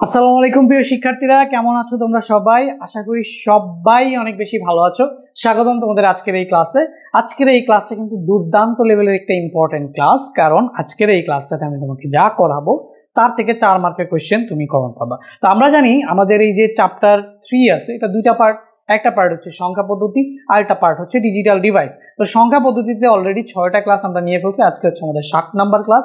আসসালামু আলাইকুম প্রিয় শিক্ষার্থীরা, কেমন আছো তোমরা সবাই? আশা করি সবাই অনেক বেশি ভালো আছো। স্বাগতম তোমাদের আজকের এই ক্লাসে। আজকের এই ক্লাসটা কিন্তু দুর্দান্ত লেভেলের একটা ইম্পর্টেন্ট ক্লাস, কারণ আজকের এই ক্লাসটাতে আমি তোমাকে যা করাবো তার থেকে 4 মার্কের কোয়েশ্চেন তুমি কমন পাবা। তো আমরা জানি আমাদের এই যে চ্যাপ্টার 3 আছে, এটা দুইটা পার্ট। একটা পার্ট হচ্ছে সংখ্যা পদ্ধতি, আর একটা পার্ট হচ্ছে ডিজিটাল ডিভাইস। তো সংখ্যা পদ্ধতিতে অলরেডি 6টা ক্লাস আমরা নিয়ে ফেলছি। আজকে হচ্ছে আমাদের 7 নাম্বার ক্লাস।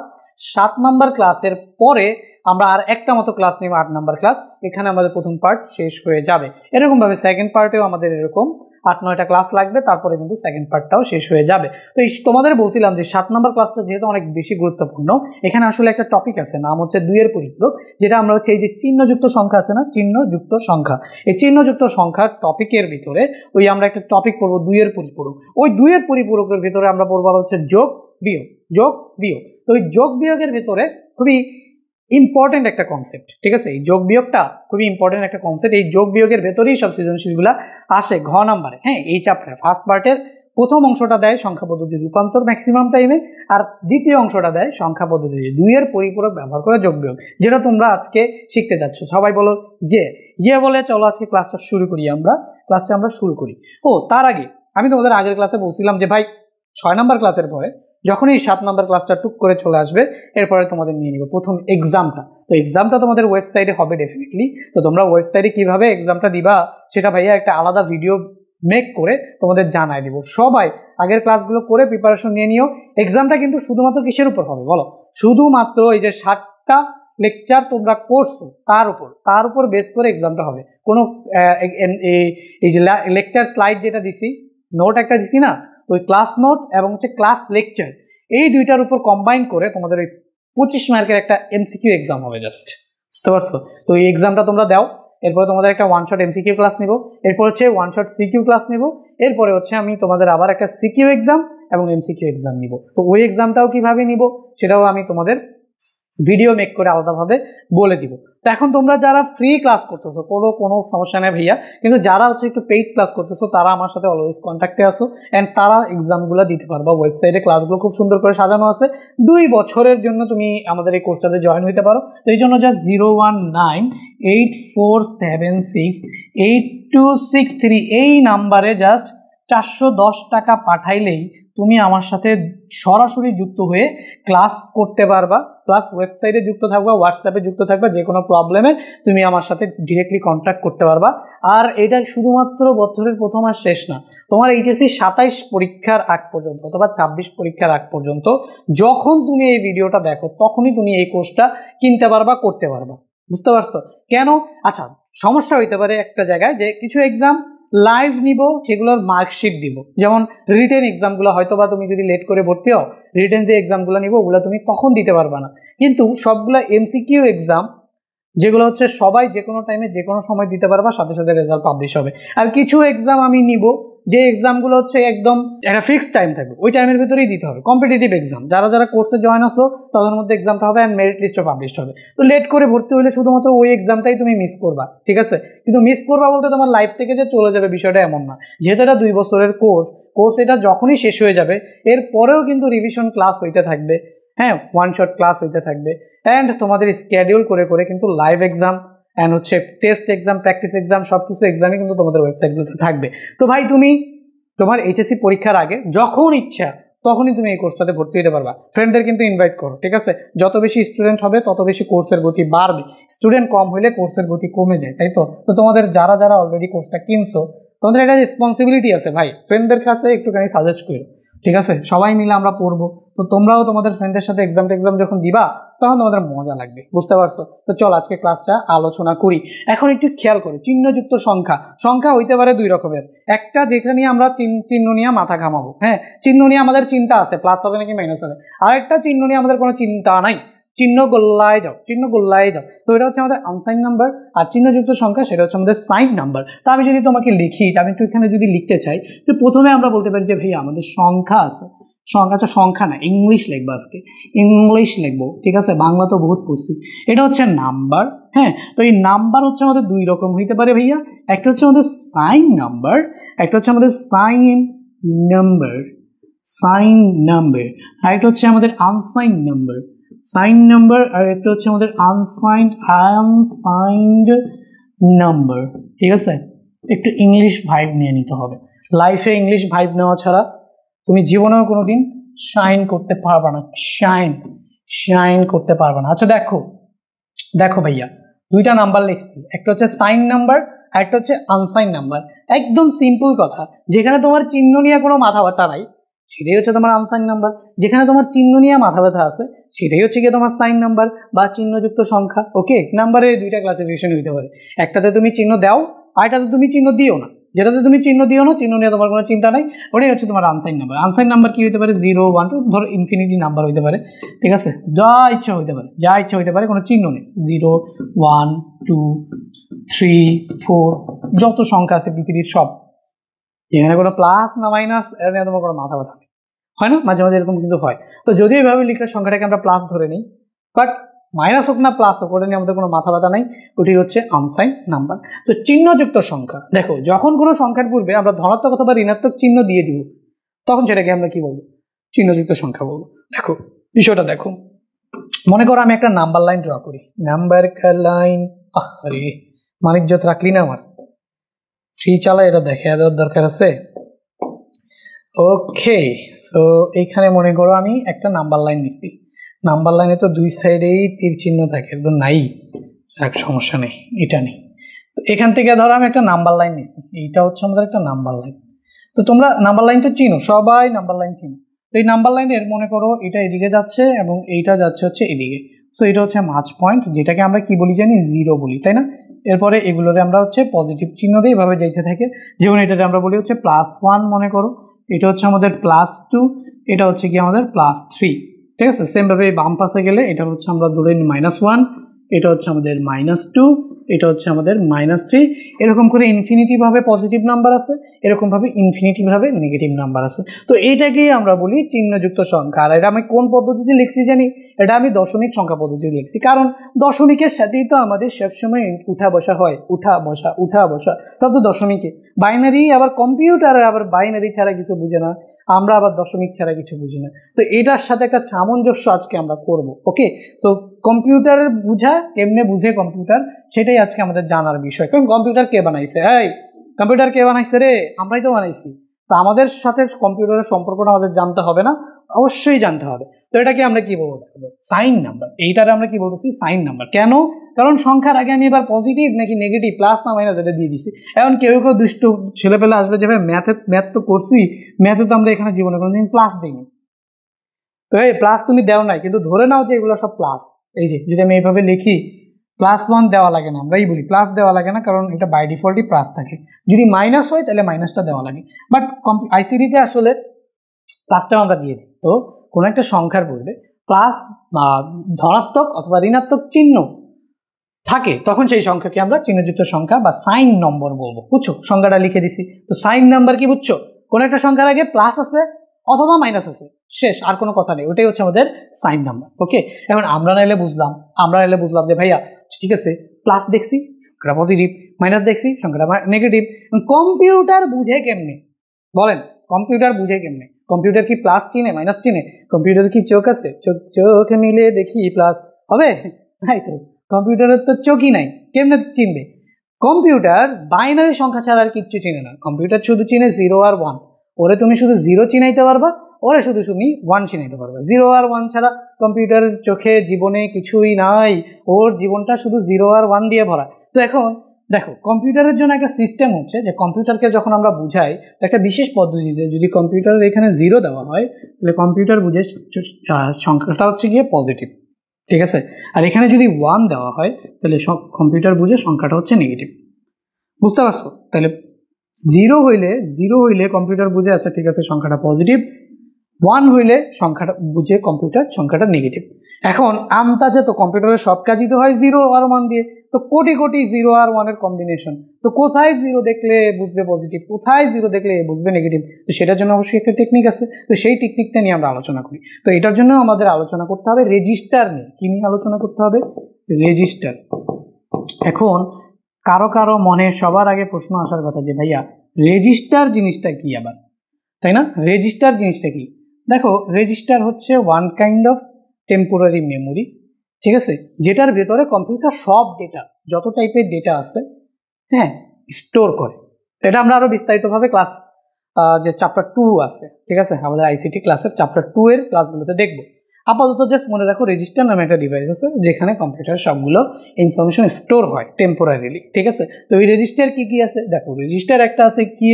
7 নাম্বার ক্লাসের পরে আমরা আর একটা মতো ক্লাস নিব, 8 নাম্বার ক্লাস। এখানে আমাদের প্রথম পার্ট শেষ হয়ে যাবে। এরকম ভাবে সেকেন্ড পার্টেও আমাদের এরকম 8-9টা ক্লাস লাগবে, তারপরে কিন্তু সেকেন্ড পার্টটাও শেষ হয়ে যাবে। তো এই তোমাদের বলছিলাম যে 7 নাম্বার ক্লাসটা যেহেতু অনেক বেশি গুরুত্বপূর্ণ, এখানে আসলে একটা টপিক আছে, নাম হচ্ছে 2-এর পরিপূরক, যেটা আমরা হচ্ছে এই যে চিহ্নযুক্ত সংখ্যা আছে না, চিহ্নযুক্ত সংখ্যা, এই চিহ্নযুক্ত সংখ্যার টপিকের ভিতরে ওই আমরা একটা টপিক পড়বো 2-এর পরিপূরক। ওই 2-এর পরিপূরকের ভিতরে আমরা পড়বো হচ্ছে যোগ বিয়োগ, যোগ বিয়োগ। তো ওই যোগ বিয়োগের ভিতরে খুবই ইম্পর্টেন্ট একটা কনসেপ্ট, ঠিক আছে? এই যোগ বিয়োগটা খুবই ইম্পর্টেন্ট একটা কনসেপ্ট। এই যোগ বিয়োগের ভেতরেই সব সৃজনশীলগুলো আসে ঘ নাম্বারে। হ্যাঁ, এই চ্যাপ্টার ফার্স্ট পার্টের প্রথম অংশটা দেয় সংখ্যা পদ্ধতির রূপান্তর ম্যাক্সিমাম টাইমে, আর দ্বিতীয় অংশটা দেয় সংখ্যা পদ্ধতি 2-এর পরিপূরক ব্যবহার করে যোগ বিয়োগ, যেটা তোমরা আজকে শিখতে যাচ্ছ। সবাই বলো যে ইয়ে বলে। চলো আজকে ক্লাসটা শুরু করি। আমরা শুরু করি। তার আগে আমি তোমাদের আগের ক্লাসে বলছিলাম যে ভাই 6 নাম্বার ক্লাসের পরে যখনই 7 নাম্বার ক্লাসটা টুক করে চলে আসবে, এরপরে তোমাদের নিয়ে নিব প্রথম এক্সামটা। তো এক্সামটা তোমাদের ওয়েবসাইটে হবে ডেফিনেটলি। তো তোমরা ওয়েবসাইটে কিভাবে এক্সামটা দিবা সেটা ভাইয়া একটা আলাদা ভিডিও মেক করে তোমাদের জানাই দিব। সবাই আগের ক্লাসগুলো করে প্রিপারেশন নিয়ে নিও। এক্সামটা কিন্তু শুধুমাত্র কিসের উপর হবে বলো? শুধুমাত্র এই যে 7টা লেকচার তোমরা করছো তার উপর বেস করে এক্সামটা হবে। কোনো এই যে লেকচার স্লাইড যেটা দিছি, নোট একটা দিছি না, ওই ক্লাস নোট এবং হচ্ছে ক্লাস লেকচার, এই দুইটার উপর কম্বাইন করে তোমাদের ওই 25 মার্কের একটা এমসিকিউ এক্সাম হবে। জাস্ট বুঝতে পারছো? তো এই এক্সামটা তোমরা দাও। এরপরে তোমাদের একটা ওয়ান শট এমসিকিউ ক্লাস নিব, এরপর হচ্ছে ওয়ান শট সিকিউ ক্লাস নিব, এরপরে হচ্ছে আমি তোমাদের আবার একটা সিকিউ এক্সাম এবং এমসিকিউ এক্সাম নিব। তো ওই এক্সামটাও কিভাবে নিব সেটাও আমি তোমাদের ভিডিও মেক করে আলাদাভাবে বলে দিব। তো এখন তোমরা যারা ফ্রি ক্লাস করতেছো কোনো সমস্যা নেই ভাইয়া, কিন্তু যারা হচ্ছে একটু পেইড ক্লাস করতেছো তারা আমার সাথে অলওয়েজ কন্ট্যাক্টে আসো, অ্যান্ড তারা এক্সামগুলো দিতে পারবা। ওয়েবসাইটে ক্লাসগুলো খুব সুন্দর করে সাজানো আছে। 2 বছরের জন্য তুমি আমাদের এই কোর্সটাতে জয়েন হতে পারো। তো এই জন্য জাস্ট 01984768263 এই নাম্বারে জাস্ট 410 টাকা পাঠাইলেই তুমি আমার সাথে সরাসরি যুক্ত হয়ে ক্লাস করতে পারবা। প্লাস ওয়েবসাইটে যুক্ত থাকবা, হোয়াটসঅ্যাপে যুক্ত থাকবা, যে কোনো প্রবলেমে তুমি আমার সাথে ডিরেক্টলি কন্ট্যাক্ট করতে পারবা। আর এটা শুধুমাত্র বছরের প্রথম আর শেষ না, তোমার এইচএসসি 27 পরীক্ষার আগ পর্যন্ত অথবা 26 পরীক্ষার আগ পর্যন্ত যখন তুমি এই ভিডিওটা দেখো তখনই তুমি এই কোর্সটা কিনতে পারবা, করতে পারবা। বুঝতে পারছো কেন? আচ্ছা, সমস্যা হইতে পারে একটা জায়গায় যে কিছু এক্সাম লাইভ নিব, সেগুলোর মার্কশিট দিব। যেমন রিটেন এক্সামগুলো হয়তো বা তুমি যদি লেট করে ভর্তি হও, রিটেন যে এক্সামগুলো নিব ওগুলো তুমি তখন দিতে পারবা না। কিন্তু সবগুলো এমসিকিউ এক্সাম যেগুলো হচ্ছে সবাই যে কোনো টাইমে যে কোনো সময় দিতে পারবা, সাথে সাথে রেজাল্ট পাবলিশ হবে। আর কিছু এক্সাম আমি নিব যে এক্সামগুলো হচ্ছে একদম একটা ফিক্সড টাইম থাকবে, ওই টাইমের ভিতরেই দিতে হবে। কম্পিটিটিভ এক্সাম যারা কোর্সে জয়েন আসো তাদের মধ্যে এক্সামটা হবে, অ্যান্ড মেরিট লিস্টও পাবলিশ হবে। তো লেট করে ভর্তি হলে শুধুমাত্র ওই এক্সামটাই তুমি মিস করবা, ঠিক আছে? কিন্তু মিস করবা বলতে তোমার লাইফ থেকে যে চলে যাবে বিষয়টা এমন না। যেহেতু এটা 2 বছরের কোর্স এটা যখনই শেষ হয়ে যাবে এর পরেও কিন্তু রিভিশন ক্লাস হইতে থাকবে। হ্যাঁ, ওয়ান শট ক্লাস হইতে থাকবে, অ্যান্ড তোমাদের স্কেডিউল করে করে কিন্তু লাইভ এক্সাম অ্যান্ড হচ্ছে টেস্ট এক্সাম, প্র্যাকটিস এক্সাম, সব কিছু এক্সামই কিন্তু তোমাদের ওয়েবসাইটগুলোতে থাকবে। তো ভাই তুমি তোমার এইচএসসি পরীক্ষার আগে যখন ইচ্ছা তখনই তুমি এই কোর্সটাতে ভর্তি হতে পারবা। ফ্রেন্ডদের কিন্তু ইনভাইট করো, ঠিক আছে? যত বেশি স্টুডেন্ট হবে তত বেশি কোর্সের গতি বাড়বে। স্টুডেন্ট কম হলে কোর্সের গতি কমে যায়, তাই তো? তো তোমাদের যারা অলরেডি কোর্সটা কিনছো তোমাদের একটা রেসপন্সিবিলিটি আছে ভাই, ফ্রেন্ডদের কাছে একটুখানি সাজেস্ট করো, ঠিক আছে? সবাই মিলে আমরা পড়বো। তো তোমরাও তোমাদের ফ্রেন্ডের সাথে এক্সাম যখন দিবা তখন তোমাদের মজা লাগবে। বুঝতে পারছো? তো চল আজকে ক্লাসটা আলোচনা করি। এখন একটু খেয়াল করো, চিহ্নযুক্ত সংখ্যা হইতে পারে 2 রকমের। একটা যেখানে আমরা চিহ্ন নিয়ে মাথা ঘামাবো, হ্যাঁ, চিহ্ন নিয়ে আমাদের চিন্তা আছে প্লাস হবে নাকি মাইনাস হবে। আরেকটা চিহ্ন নিয়ে আমাদের কোনো চিন্তা নাই, চিহ্ন গোল্লায় যাও। তো এটা হচ্ছে আমাদের আনসাইন নাম্বার, আর চিহ্নযুক্ত সংখ্যা সেটা হচ্ছে আমাদের সাইন নাম্বার। তো আমি যদি তোমাকে লিখি, আমি একটু এখানে যদি লিখতে চাই, তো প্রথমে আমরা বলতে পারি যে ভাই আমাদের সংখ্যা আছে। সংখ্যা না, ইংলিশ লিখবো, আজকে ইংলিশ লিখবো, ঠিক আছে? বাংলা তো বহুত পড়ছি। এটা হচ্ছে নাম্বার। হ্যাঁ, তো এই নাম্বার হচ্ছে আমাদের 2 রকম হইতে পারে ভাইয়া। একটা হচ্ছে আমাদের সাইন নাম্বার, একটা হচ্ছে আমাদের সাইন নাম্বার, আর একটা হচ্ছে আমাদের আনসাইন নাম্বার। সাইন নাম্বার, আর একটা হচ্ছে আমাদের আনসাইন্ড নাম্বার। ঠিক আছে, একটু ইংলিশ ভাইব নিয়ে নিতে হবে। লাইফে ইংলিশ ভাইব নেওয়া ছাড়া তুমি জীবনেও কোনোদিন শাইন করতে পারবে না, শাইন করতে পারবে না। আচ্ছা দেখো ভাইয়া, দুইটা নাম্বার লিখছি, একটা হচ্ছে সাইন নাম্বার আর একটা হচ্ছে আনসাইন নাম্বার। একদম সিম্পল কথা, যেখানে তোমার চিহ্ন নিয়ে কোনো মাথা ব্যথা নাই সেটাই হচ্ছে তোমার আনসাইন নাম্বার, যেখানে তোমার চিহ্ন নিয়ে মাথা ব্যথা আছে সেটাই হচ্ছে গিয়ে তোমার সাইন নাম্বার বা চিহ্নযুক্ত সংখ্যা। ওকে, নাম্বারের দুইটা ক্লাসিফিকেশন হইতে পারে, একটাতে তুমি চিহ্ন দাও আর একটাতে তুমি চিহ্ন দিও না। যেটাতে তুমি চিহ্ন দিও না, চিহ্ন নিয়ে তোমার কোনো চিন্তা নাই, ওটাই হচ্ছে তোমার আনসাইন নাম্বার। আনসাইন নাম্বার কি হতে পারে? 0, 1, 2, ধরো ইনফিনিটি নাম্বার হইতে পারে। ঠিক আছে, যা ইচ্ছা হইতে পারে, কোনো চিহ্ন নেই। 0, 1, 2, 3, 4 যত সংখ্যা আছে পৃথিবীর সব, যেখানে কোনো প্লাস না মাইনাস এটা নিয়ে তোমার কোনো মাথা ব্যথা নেই, হয় না? মাঝে মাঝে এরকম কিন্তু হয়। তো যদি এইভাবে লিখলে সংখ্যাটাকে আমরা প্লাস ধরে নিই, বাট মাইনাস হোক না প্লাস হোক ওটা নিয়ে আমাদের কোনো মাথা ব্যথা নাই, ওটি হচ্ছে আনসাইন নাম্বার। তো চিহ্নযুক্ত সংখ্যা, দেখো যখন কোনো সংখ্যার পূর্বে আমরা ধনাত্মক অথবা ঋণাত্মক চিহ্ন দিয়ে দিব তখন সেটাকে আমরা কি বলবো? চিহ্নযুক্ত সংখ্যা বলবো। দেখো বিষয়টা দেখো, মনে করো আমি একটা নাম্বার লাইন ড্র করি, নাম্বার লাইন। আরে মানিজ্যত রাখলি না, আমার ফ্রি চালা, এটা দেখে দেওয়ার দরকার আছে। ওকে, সো এইখানে মনে করো আমি একটা নাম্বার লাইন নিছি, নাম্বার লাইনে তো দুই সাইডেই তীর চিহ্ন থাকে, একদম নাই, এক সমস্যা নেই, এটা নেই। তো এখান থেকে ধরো আমি একটা নাম্বার লাইন নিছি, এইটা হচ্ছে আমাদের একটা নাম্বার লাইন। তো তোমরা নাম্বার লাইন তো চিনো, সবাই নাম্বার লাইন চিনো। তো এই নাম্বার লাইনের মনে করো এটা এদিকে যাচ্ছে এবং এইটা যাচ্ছে হচ্ছে এদিকে। সো এটা হচ্ছে মাঝ পয়েন্ট, যেটাকে আমরা কি বলি জানি? 0 বলি, তাই না? এরপরে এগুলোরে আমরা হচ্ছে পজিটিভ চিহ্ন দিয়ে এভাবে যাইতে থাকে, যেমন এটাতে আমরা বলি হচ্ছে +1 মনে করো, এটা হচ্ছে আমাদের +2, এটা হচ্ছে কি আমাদের +3। ঠিক আছে, সেমভাবে বাম পাশে গেলে এটা হচ্ছে আমরা ধরে নিই -1, এটা হচ্ছে আমাদের -2, এটা হচ্ছে আমাদের -3। এরকম করে ইনফিনিটিভাবে পজিটিভ নাম্বার আছে, এরকমভাবে ইনফিনিটিভাবে নেগেটিভ নাম্বার আছে। তো এইটাকেই আমরা বলি চিহ্নযুক্ত সংখ্যা। আর এটা আমি কোন পদ্ধতিতে লিখছি জানি? এটা আমি দশমিক সংখ্যা পদ্ধতিতে লিখছি, কারণ দশমিকের সাথেই তো আমাদের সবসময় উঠা বসা হয়, উঠা বসা সব তো দশমিকে। বাইনারি আবার কম্পিউটার আবার বাইনারি ছাড়া কিছু বুঝে না, আমরা আবার দশমিক ছাড়া কিছু বুঝি না। তো এটার সাথে একটা সামঞ্জস্য আজকে আমরা করব। ওকে, তো কম্পিউটারের বুঝা কেমনে বুঝে কম্পিউটার, সেটাই আজকে আমাদের জানার বিষয়। কারণ কম্পিউটার কে বানাইছে? কম্পিউটার কে বানাইছে রে? আমরাই তো বানাইছি। তো আমাদের সাথে কম্পিউটারের সম্পর্কটা আমাদের জানতে হবে না? অবশ্যই জানতে হবে। তো এটাকে আমরা কি বলবো? Sign number. এইটারে আমরা কি বলতেছি? Sign number. কেন? কারণ সংখ্যার আগে আমি এবার পজিটিভ নাকি নেগেটিভ, প্লাস না মাইনাস এটা দিয়ে দিছি। এখন কেউ দুষ্ট ছেলেপেলে আসবে যে ভাই ম্যাথ তো করছি, ম্যাথে তো আমরা এখানে জীবনে কোনোদিন প্লাস দিইনি। তো এই প্লাস তুমি দেও নাই, কিন্তু ধরে নাও যে এগুলো সব প্লাস। এই যে যদি আমি এইভাবে লিখি, +1 দেওয়া লাগে না, আমরাই বলি প্লাস দেওয়া লাগে না, কারণ এটা বাই ডিফল্টই প্লাস থাকে। যদি মাইনাস হয় তাহলে মাইনাসটা দেওয়া লাগে, বাট আইসিডিতে আসলে প্লাসটাও আমরা দিয়ে দিই। তো কোনো একটা সংখ্যার পূর্বে প্লাস বা ধনাত্মক অথবা ঋণাত্মক চিহ্ন থাকে তখন সেই সংখ্যাকে আমরা চিহ্নযুক্ত সংখ্যা বা সাইন নম্বর বলবো। বুঝছো? সংখ্যাটা লিখে দিছি। তো সাইন নাম্বার কি বুঝছো? কোনো একটা সংখ্যার আগে প্লাস আছে অথবা মাইনাস আছে, শেষ, আর কোনো কথা নেই, ওটাই হচ্ছে আমাদের সাইন নাম্বার। ওকে, এখন আমরা নাইলে বুঝলাম যে ভাইয়া ঠিক আছে, প্লাস দেখছি সংখ্যাটা পজিটিভ, মাইনাস দেখছি সংখ্যাটা নেগেটিভ। কম্পিউটার বুঝে কেমনে বলেন? কম্পিউটার কি প্লাস চিনে, মাইনাস চিনে? কম্পিউটার কি চোখ আছে? চোখ মিলে দেখি প্লাস হবে? তাই তো, কম্পিউটারের তো চোখই নাই, কেমনে চিনবে? কম্পিউটার বাইনারি সংখ্যা ছাড়া আর কিচ্ছু চিনে না। কম্পিউটার শুধু চিনে 0 আর 1। ওরে তুমি শুধু 0 চিনাইতে পারবা, ওরে শুধু তুমি 1 চিনাইতে পারবা। 0 আর 1 ছাড়া কম্পিউটারের চোখে জীবনে কিছুই নাই, ওর জীবনটা শুধু 0 আর 1 দিয়ে ভরা। তো এখন দেখো, কম্পিউটারের জন্য একটা সিস্টেম হচ্ছে যে কম্পিউটারকে যখন আমরা বুঝাই একটা বিশেষ পদ্ধতিতে, যদি কম্পিউটারের এখানে 0 দেওয়া হয় তাহলে কম্পিউটার বুঝে সংখ্যাটা হচ্ছে গিয়ে পজিটিভ। ঠিক আছে, আর এখানে যদি 1 দেওয়া হয় তাহলে কম্পিউটার বুঝে সংখ্যাটা হচ্ছে নেগেটিভ। বুঝতে পারছো? তাহলে 0 হইলে কম্পিউটার বুঝে আচ্ছা ঠিক আছে সংখ্যাটা পজিটিভ, 1 হইলে সংখ্যাটা বুঝে কম্পিউটার সংখ্যাটা নেগেটিভ। এখন আন্দাজে তো কম্পিউটারের সব কাজই তো হয় 0 আর 1 দিয়ে, তো কোটি 0 আর 1 এর কম্বিনেশন। তো কোথায় 0 দেখলে বুঝবে পজিটিভ, কোথায় 0 দেখলে বুঝবে নেগেটিভ? তো সেটার জন্য অবশ্যই একটা টেকনিক আছে। তো সেই টেকনিকটা নিয়ে আমরা আলোচনা করি। তো এটার জন্য আমাদের আলোচনা করতে হবে রেজিস্টার নিয়ে। কি নিয়ে আলোচনা করতে হবে? রেজিস্টার। এখন কারো মনে সবার আগে প্রশ্ন আসার কথা যে ভাইয়া রেজিস্টার জিনিসটা কি আবার, তাই না? রেজিস্টার জিনিসটা কি? দেখো, রেজিস্টার হচ্ছে one kind of temporary memory, ঠিক আছে, যেটার ভেতরে কম্পিউটার সব ডেটা, যত টাইপের ডেটা আছে, হ্যাঁ, স্টোর করে। এটা আমরা আরো বিস্তারিতভাবে ক্লাস যে চ্যাপ্টার 2 আছে, ঠিক আছে, আমাদের আইসিটি ক্লাসের চ্যাপ্টার 2 এর ক্লাসগুলোতে দেখবো। আপাতত জাস্ট মনে রাখো রেজিস্টার নামে একটা ডিভাইস আছে যেখানে কম্পিউটারের সবগুলো ইনফরমেশন স্টোর হয় টেম্পোরারিলি, ঠিক আছে। তো এই রেজিস্টার কি কি আছে দেখো, রেজিস্টার একটা আছে কি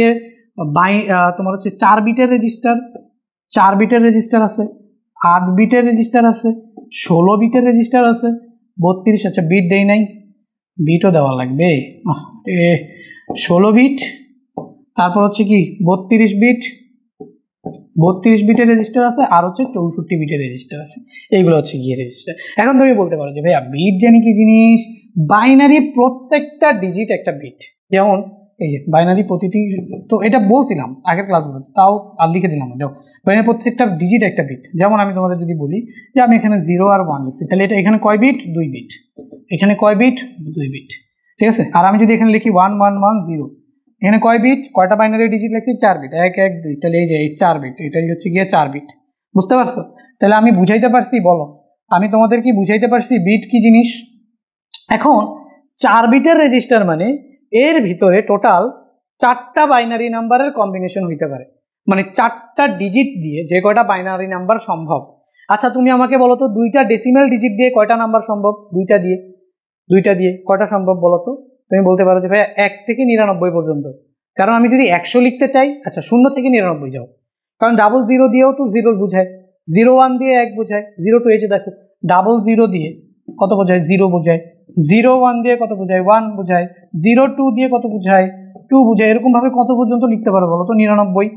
তোমার হচ্ছে 4 বিটের রেজিস্টার, 4 বিটের রেজিস্টার আছে, 8 বিটের রেজিস্টার আছে, 16 বিটের রেজিস্টার আছে, 32, আচ্ছা বিট দেই নাই, বিটও দেওয়া লাগবে, 16 বিট, তারপর হচ্ছে কি 32 বিট, 32 বিটের রেজিস্টার আছে, আর হচ্ছে 64 বিটের রেজিস্টার আছে। এইগুলো হচ্ছে গিয়ে রেজিস্টার। এখন তুমি বলতে পারো যে ভাইয়া বিট জানি কি জিনিস, বাইনারি প্রত্যেকটা ডিজিট একটা বিট, যেমন এই যে বাইনারি প্রতিটি, তো এটা বলছিলাম আগের ক্লাসগুলো, তাও আর লিখে দিলাম, দেখো বাইনারি প্রত্যেকটা ডিজিট একটা বিট। যেমন আমি তোমাদের যদি বলি যে আমি এখানে 0 আর 1 লিখছি, তাহলে এটা এখানে কয় বিট, 2 বিট, এখানে কয় বিট, 2 বিট, ঠিক আছে। আর আমি যদি এখানে লিখি 1 1 1 0, এখানে কয় বিট, কয়টা বাইনারি ডিজিট লিখছি, 4 বিট, 1 1 2, তাহলে এই যে এই 4 বিট, এটাই হচ্ছে গিয়ে 4 বিট। বুঝতে পারছো? তাহলে আমি বুঝাইতে পারছি, বলো আমি তোমাদের কি বুঝাইতে পারছি বিট কি জিনিস? এখন 4 বিটের রেজিস্টার মানে এর ভিতরে টোটাল 4টা বাইনারি নাম্বারের কম্বিনেশন হইতে পারে, মানে 4টা ডিজিট দিয়ে যে কয়টা বাইনারি নাম্বার সম্ভব। আচ্ছা তুমি আমাকে বলো তো 2টা ডেসিমেল ডিজিট দিয়ে কয়টা নাম্বার সম্ভব? 2টা দিয়ে কয়টা সম্ভব বলো তো? তুমি বলতে পারো যে ভাইয়া 1 থেকে 99 পর্যন্ত, কারণ আমি যদি 100 লিখতে চাই, আচ্ছা 0 থেকে 99 যাও, কারণ 00 দিয়েও তো 0 বোঝায়, 01 দিয়ে 1 বোঝায়, 02, এই যে দেখো 00 দিয়ে কত বোঝায়, 0 বোঝায়, 01 দিয়ে কত বোঝায়, 1 বোঝায়, 02 দিয়ে কত বোঝায়, 2 বোঝায়। এরকম ভাবে কত পর্যন্ত লিখতে পারো বলো তো? 99।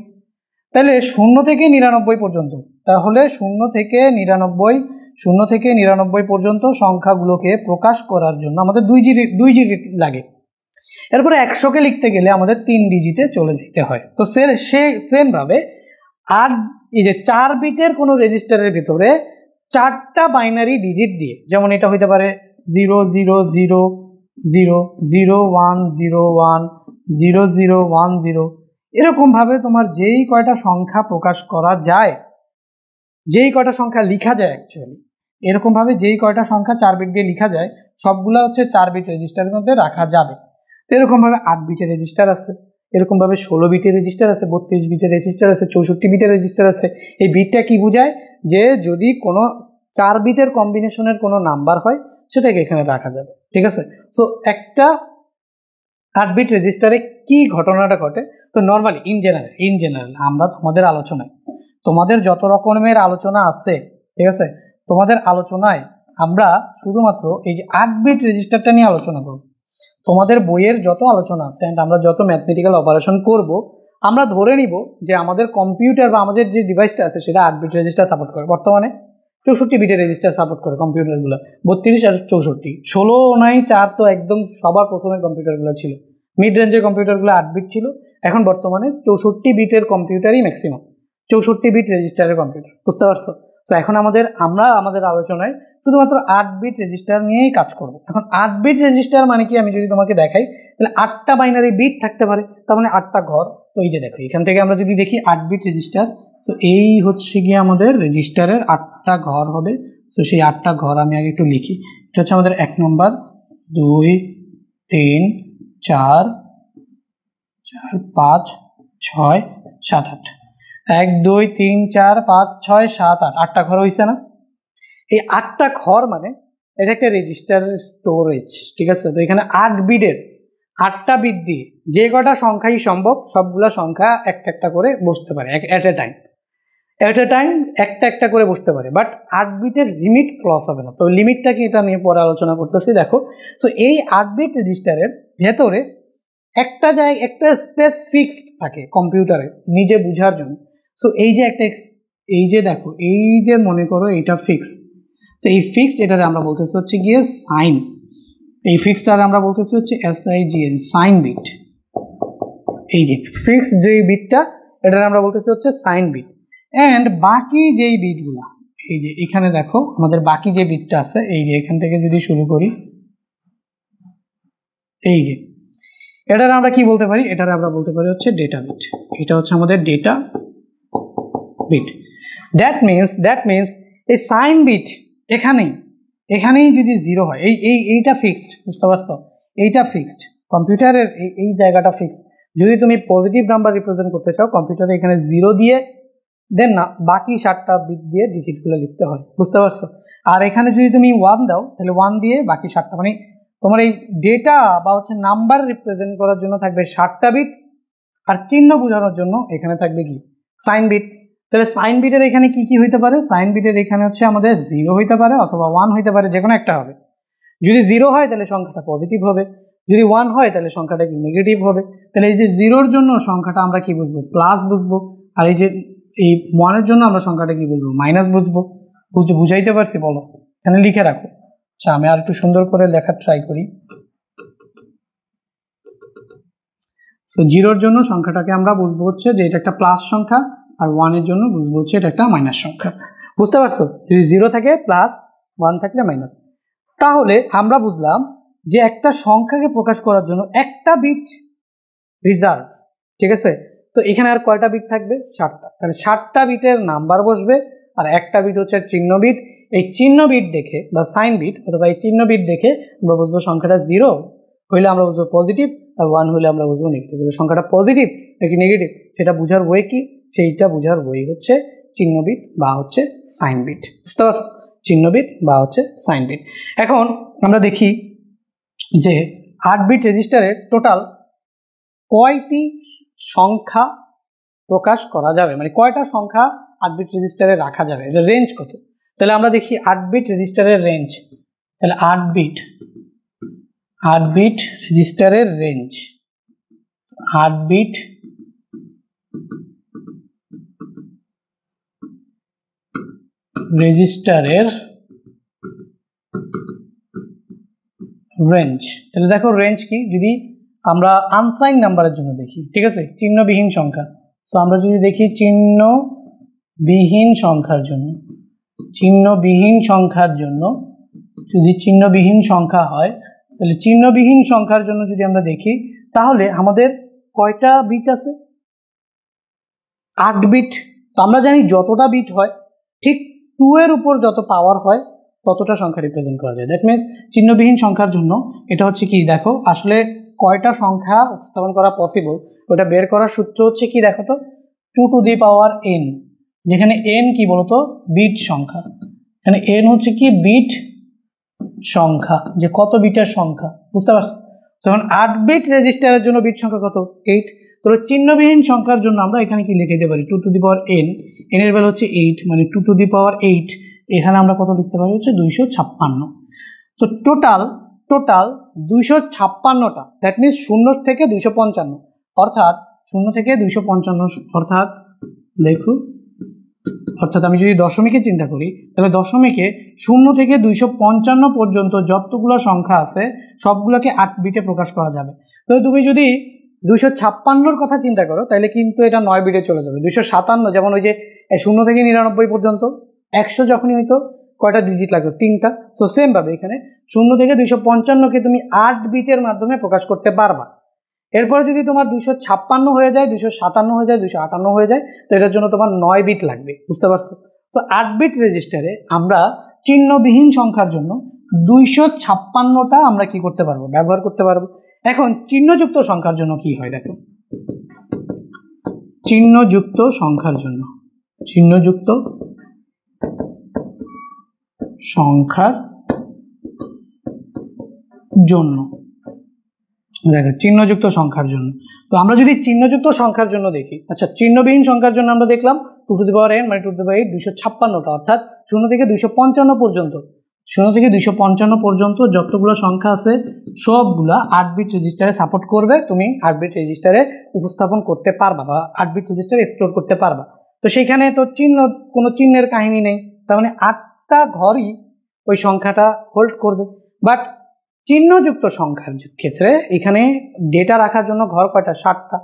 তাহলে 0 থেকে 99 পর্যন্ত, তাহলে 0 থেকে 99 পর্যন্ত সংখ্যাগুলোকে প্রকাশ করার জন্য আমাদের 2 ডিজিট লাগে। এরপরে 100কে লিখতে গেলে আমাদের 3 ডিজিটে চলে যেতে হয়। তো সেম ভাবে আর এই যে 4 বিটের কোনো রেজিস্টারের ভিতরে 4টা বাইনারি ডিজিট দিয়ে, যেমন এটা হইতে পারে 0 0 0 0 0 1 0 1 0 0 1 0, এরকম ভাবে তোমার যেই কয়টা সংখ্যা প্রকাশ করা যায়, যেই কয়টা সংখ্যা লিখা যায়, অ্যাকচুয়ালি এরকম ভাবে যেই কয়টা সংখ্যা 4 বিট দিয়ে লিখা যায় সবগুলা হচ্ছে 4 বিট রেজিস্টারের মধ্যে রাখা যাবে। এরকম ভাবে 8 বিটের রেজিস্টার আছে, এরকম ভাবে 16 বিটের রেজিস্টার আছে, 32 বিটের রেজিস্টার আছে, 64 বিটের রেজিস্টার আছে। এই বিটটা কি বোঝায়? যে যদি কোনো 4 বিটের কম্বিনেশনের কোনো নাম্বার হয় সেটাকে এখানে রাখা যাবে, ঠিক আছে। সো একটা 8 বিট রেজিস্টারে কি ঘটনাটা ঘটে? তো নর্মালি ইন জেনারেল আমরা তোমাদের আলোচনায়, তোমাদের যত রকমের আলোচনা আছে, ঠিক আছে, তোমাদের আলোচনায় আমরা শুধুমাত্র এই যে 8 বিট রেজিস্টারটা নিয়ে আলোচনা করব। তোমাদের বইয়ের যত আলোচনা আছে এন্ড আমরা যত ম্যাথমেটিক্যাল অপারেশন করব, আমরা ধরে নিব যে আমাদের কম্পিউটার বা আমাদের যে ডিভাইসটা আছে সেটা 8 বিট রেজিস্টার সাপোর্ট করে। বর্তমানে 64 বিটের রেজিস্টার সাপোর্ট করে কম্পিউটারগুলো, 32 আর 64, 16 নাই 4 তো একদম সবার প্রথমে কম্পিউটারগুলো ছিল, মিড রেঞ্জের কম্পিউটারগুলো 8 বিট ছিল। এখন বর্তমানে 64 বিটের কম্পিউটারই ম্যাক্সিমাম, 64 বিট রেজিস্টারের কম্পিউটার। বুঝতে পারছো? তো এখন আমরা আমাদের আলোচনায় শুধুমাত্র 8 বিট রেজিস্টার নিয়েই কাজ করব। এখন 8 বিট রেজিস্টার মানে কি আমি যদি তোমাকে দেখাই, তাহলে 8টা বাইনারি বিট থাকতে পারে, তার মানে 8টা ঘর। তো এই যে দেখো এখান থেকে আমরা যদি দেখি 8 বিট রেজিস্টার, তো এই হচ্ছে গিয়ে আমাদের রেজিস্টারের 8টা ঘর হবে। তো সেই 8টা ঘর আমি আগে একটু লিখি। এটা হচ্ছে আমাদের 1 নম্বর, 2 3 4 4 5 6 7 8, 1 2 3 4 5 6 7 8, 8টা ঘর হয়েছে না? এই 8টা ঘর মানে এটা একটা রেজিস্টার স্টোরেজ, ঠিক আছে। তো এখানে 8 বিটের 8টা বিট দিয়ে যে কটা সংখ্যাই সম্ভব সবগুলা সংখ্যা একটা একটা করে বসতে পারে এট এ টাইম একটা একটা করে বসতে পারে, বাট 8 বিটের লিমিট ক্রস হবে না। তো লিমিটটা কি এটা নিয়ে পরে আলোচনা করতেছি, দেখো। সো এই 8 বিট রেজিস্টারের ভেতরে একটা জায়গায় একটা স্পেস ফিক্সড থাকে কম্পিউটারে নিজে বোঝার জন্য। সো এই যে একটা এই যে দেখো এই যে মনে করো এইটা ফিক্সড, তো এই ফিক্সড এটারে আমরা বলতেছি হচ্ছে গিয়ে সাইন, এই ফিক্সডটারে আমরা বলতেছি হচ্ছে SIGN, সাইন বিট। এই যে ফিক্সড যে বিটটা এটারে আমরা বলতেছি হচ্ছে সাইন বিট। অ্যান্ড বাকি যেই বিটগুলা, এই যে এখানে দেখো আমাদের বাকি যে বিটটা আছে, এই যে এখান থেকে যদি শুরু করি, এই যে এটার আমরা কি বলতে পারি, এটার আমরা বলতে পারি হচ্ছে ডেটা বিট। এটা হচ্ছে আমাদের ডেটা বিট। দ্যাট মিনস এই সাইন বিট এখানেই যদি 0 হয়, এইটা ফিক্সড, বুঝতে পারছো? এইটা ফিক্সড, কম্পিউটারের এই জায়গাটা ফিক্সড। যদি তুমি পজিটিভ নাম্বার রিপ্রেজেন্ট করতে চাও, কম্পিউটারে এখানে 0 দিয়ে দেন না বাকি 7টা বিট দিয়ে ডিজিটগুলো লিখতে হয়, বুঝতে পারছো? আর এখানে যদি তুমি 1 দাও, তাহলে 1 দিয়ে বাকি 7টা, মানে তোমার এই ডেটা বা হচ্ছে নাম্বার রিপ্রেজেন্ট করার জন্য থাকবে 7টা বিট, আর চিহ্ন বোঝানোর জন্য এখানে থাকবে কি সাইন বিট। তাহলে সাইন বিটের এখানে কি কি হইতে পারে? সাইন বিটের এখানে হচ্ছে আমাদের 0 হইতে পারে অথবা 1 হইতে পারে, যে কোনো একটা হবে। যদি 0 হয় তাহলে সংখ্যাটা পজিটিভ হবে, যদি 1 হয় তাহলে সংখ্যাটা কি নেগেটিভ হবে। তাহলে এই যে 0-র জন্য সংখ্যাটা আমরা কি বুঝবো? প্লাস বুঝবো, আর এই যে এই 1-এর জন্য আমরা সংখ্যাটা কি বুঝবো? মাইনাস বুঝবো। বুঝাইতে পারছি? বলো, এখানে লিখে রাখো। আচ্ছা, আমি আর একটু সুন্দর করে লেখার ট্রাই করি। সো 0-র জন্য সংখ্যাটাকে আমরা বুঝবো হচ্ছে যে এটা একটা প্লাস সংখ্যা, আর 1-এর জন্য বুঝবো হচ্ছে এটা একটা মাইনাস সংখ্যা, বুঝতে পারছো? যদি 0 থাকে প্লাস, 1 থাকলে মাইনাস। তাহলে আমরা বুঝলাম যে একটা সংখ্যাকে প্রকাশ করার জন্য একটা বিট রিজার্ভ, ঠিক আছে? তো এখানে আর কয়টা বিট থাকবে? 7টা। তাহলে 7টা বিটের নাম্বার বসবে, আর একটা বিট হচ্ছে চিহ্ন বিট। এই চিহ্ন বিট দেখে বা সাইন বিট অথবা এই চিহ্ন বিট দেখে আমরা বুঝবো সংখ্যাটা 0 হইলে আমরা বুঝবো পজিটিভ, আর 1 হইলে আমরা বুঝবো নেগেটিভ। সংখ্যাটা পজিটিভ নাকি নেগেটিভ সেটা বোঝার ওয়ে কি? সেইটা বোঝার ওয়ে হচ্ছে চিহ্ন বিট বা হচ্ছে সাইন বিট, বুঝতে পারছো? চিহ্ন বিট বা হচ্ছে সাইন বিট। এখন আমরা দেখি যে 8 বিট রেজিস্টারে টোটাল কয়টি সংখ্যা প্রকাশ করা যাবে, মানে কয়টা সংখ্যা 8 বিট রেজিস্টারে রাখা যাবে, এর রেঞ্জ কত? তাহলে আমরা দেখি 8 বিট রেজিস্টারের রেঞ্জ। তাহলে 8 বিট রেজিস্টারের রেঞ্জ, 8 বিট রেজিস্টারের রেঞ্জ। তাহলে দেখো রেঞ্জ কি, যদি আমরা আনসাইন নাম্বারের জন্য দেখি, ঠিক আছে, চিহ্নবিহীন সংখ্যা। তো আমরা যদি দেখি চিহ্নবিহীন সংখ্যার জন্য, যদি চিহ্নবিহীন সংখ্যা হয়, তাহলে চিহ্নবিহীন সংখ্যার জন্য যদি আমরা দেখি, তাহলে আমাদের কয়টা বিট আছে? 8 বিট। তো আমরা জানি যতটা বিট হয় ঠিক 2 এর উপর যত পাওয়ার হয় ততটা সংখ্যা রিপ্রেজেন্ট করা যায়। দ্যাট মিনস চিহ্নবিহীন সংখ্যার জন্য এটা হচ্ছে কি, দেখো আসলে কয়টা সংখ্যা উপস্থাপন করা পসিবল ওটা বের করার সূত্র হচ্ছে কি, দেখো তো 2 টু দি পাওয়ার n, যেখানে n কি বলতো? বিট সংখ্যা। এখানে n হচ্ছে কি বিট সংখ্যা, যে কত বিটের সংখ্যা, বুঝতে পারছো? যখন 8 বিট রেজিস্টারের জন্য বিট সংখ্যা কত? 8। তো চিহ্নবিহীন সংখ্যার জন্য আমরা এখানে কি লিখে দিতে পারি? 2 two the power n, n এর ভ্যালু হচ্ছে 8, মানে 2 টু দি পাওয়ার 8। এখানে আমরা কত লিখতে পারি? হচ্ছে 256। তো টোটাল 256টা, দ্যাট মিনস 0 থেকে 255, অর্থাৎ 0 থেকে 255, অর্থাৎ আমি যদি দশমিকে চিন্তা করি, তাহলে দশমিকে 0 থেকে 255 পর্যন্ত যতগুলো সংখ্যা আছে সবগুলোকে 8 বিটে প্রকাশ করা যাবে। তো তুমি যদি 256-র কথা চিন্তা করো তাহলে কিন্তু এটা 9 বিটে চলে যাবে। 257, যেমন ওই যে 0 থেকে 99 পর্যন্ত 100 যখনই হইতো কয়টা ডিজিট লাগতো? 3টা। সো সেম ভাবে এখানে 0 থেকে 255কে তুমি 8 বিটের মাধ্যমে প্রকাশ করতে পারবা। এরপরে যদি তোমার 256 হয়ে যায়, 257 হয়ে যায়, 258 হয়ে যায়, তো এটার জন্য তোমার 9 বিট লাগবে, বুঝতে পারছো? তো 8 বিট রেজিস্টারে আমরা চিহ্নবিহীন সংখ্যার জন্য 256টা আমরা কি করতে পারবো? ব্যবহার করতে পারবো। এখন চিহ্নযুক্ত সংখ্যার জন্য কি হয় দেখো, চিহ্নযুক্ত সংখ্যার জন্য দেখো চিহ্নযুক্ত সংখ্যার জন্য। তো আমরা যদি চিহ্নযুক্ত সংখ্যার জন্য দেখি, আচ্ছা চিহ্নবিহীন সংখ্যার জন্য আমরা দেখলাম 2 টু দি পাওয়ার n, মানে 2 টু দি পাওয়ার 8, 256টা, অর্থাৎ 0 থেকে 255 পর্যন্ত, 0 থেকে 255 পর্যন্ত যতগুলো সংখ্যা আছে সবগুলা 8 বিট রেজিস্টারে সাপোর্ট করবে। তুমি 8 বিট রেজিস্টারে উপস্থাপন করতে পারবা বা 8 বিট রেজিস্টারে স্টোর করতে পারবা। তো সেইখানে তো কোনো চিহ্নের কাহিনী নেই, তার মানে 8টা ঘরই ওই সংখ্যাটা হোল্ড করবে। বাট চিহ্নযুক্ত সংখ্যার ক্ষেত্রে এখানে ডেটা রাখার জন্য ঘর কয়টা? 7টা,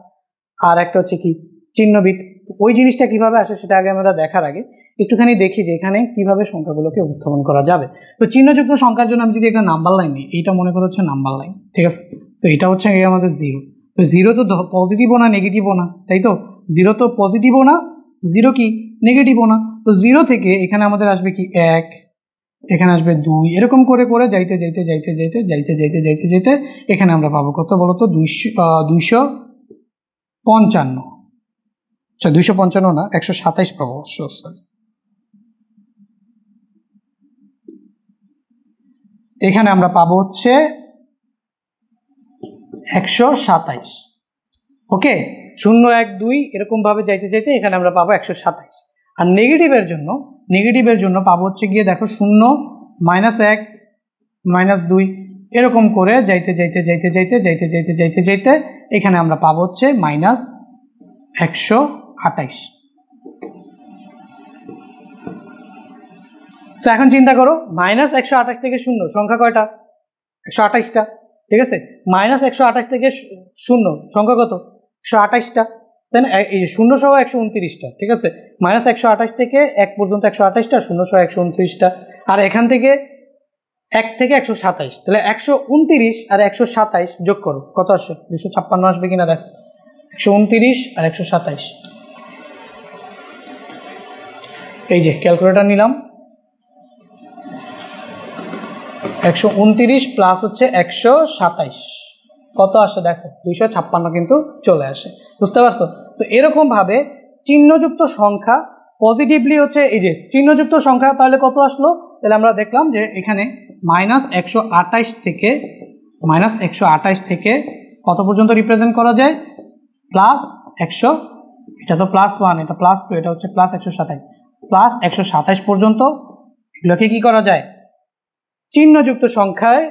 আর একটা হচ্ছে কি চিহ্ন বিট। ওই জিনিসটা কিভাবে আসে সেটা আগে আমরা দেখার আগে একটুখানি দেখি যে এখানে কিভাবে সংখ্যাগুলোকে উপস্থাপন করা যাবে। তো চিহ্নযুক্ত সংখ্যার জন্য আমি যদি একটা নাম্বার লাইন নিই, এইটা মনে করা হচ্ছে নাম্বার লাইন, ঠিক আছে? তো এটা হচ্ছে আমাদের 0। তো 0 তো পজিটিভও না নেগেটিভও না, তাই তো? 0 তো পজিটিভও না, 0 কি নেগেটিভও না। তো 0 থেকে এখানে আমাদের আসবে কি 1, এখানে আসবে 2, এরকম করে করে যাইতে যাইতে যাইতে যাইতে যাইতে যাইতে যাইতে যাইতে এখানে আমরা পাবো কত বলো তো 255। আচ্ছা 255 না, 127 পাবো। সরি, এখানে আমরা পাবো হচ্ছে 127। ওকে, 0 1 2 এরকম ভাবে যাইতে যাইতে এখানে আমরা পাবো 127। আর নেগেটিভের জন্য পাবো হচ্ছে গিয়ে দেখো 0 -1 -2 এরকম করে যাইতে যাইতে যাইতে যাইতে যাইতে যাইতে যাইতে যাইতে এখানে আমরা পাবো হচ্ছে -128। তো এখন চিন্তা করো, -128 থেকে 0 সংখ্যা কয়টা? 128টা। ঠিক আছে, -128 থেকে 0 সংখ্যা কত? 128টা। তাই না? এই 0 সহ 129টা। ঠিক আছে, -128 থেকে 1 পর্যন্ত 128টা, 0 সহ 129টা। আর এখান থেকে 1 থেকে 127, তাহলে 129 আর 127 যোগ করো, কত আসে? 256 আসবে কিনা দেখ। 129 আর 127, এই যে ক্যালকুলেটর নিলাম, 129 প্লাস হচ্ছে 127 কত আসে দেখো? 256 কিন্তু চলে আসে। বুঝতে পারছো? তো এরকম ভাবে চিহ্নযুক্ত সংখ্যা পজিটিভলি হচ্ছে এই যে চিহ্নযুক্ত সংখ্যা, তাহলে কত আসলো? তাহলে আমরা দেখলাম যে এখানে -128 থেকে কত পর্যন্ত রিপ্রেজেন্ট করা যায়? +100, এটা তো +1, এটা +2, এটা হচ্ছে +127, +127 পর্যন্ত এগুলোকে কি করা যায়? চিহ্নযুক্ত সংখ্যায়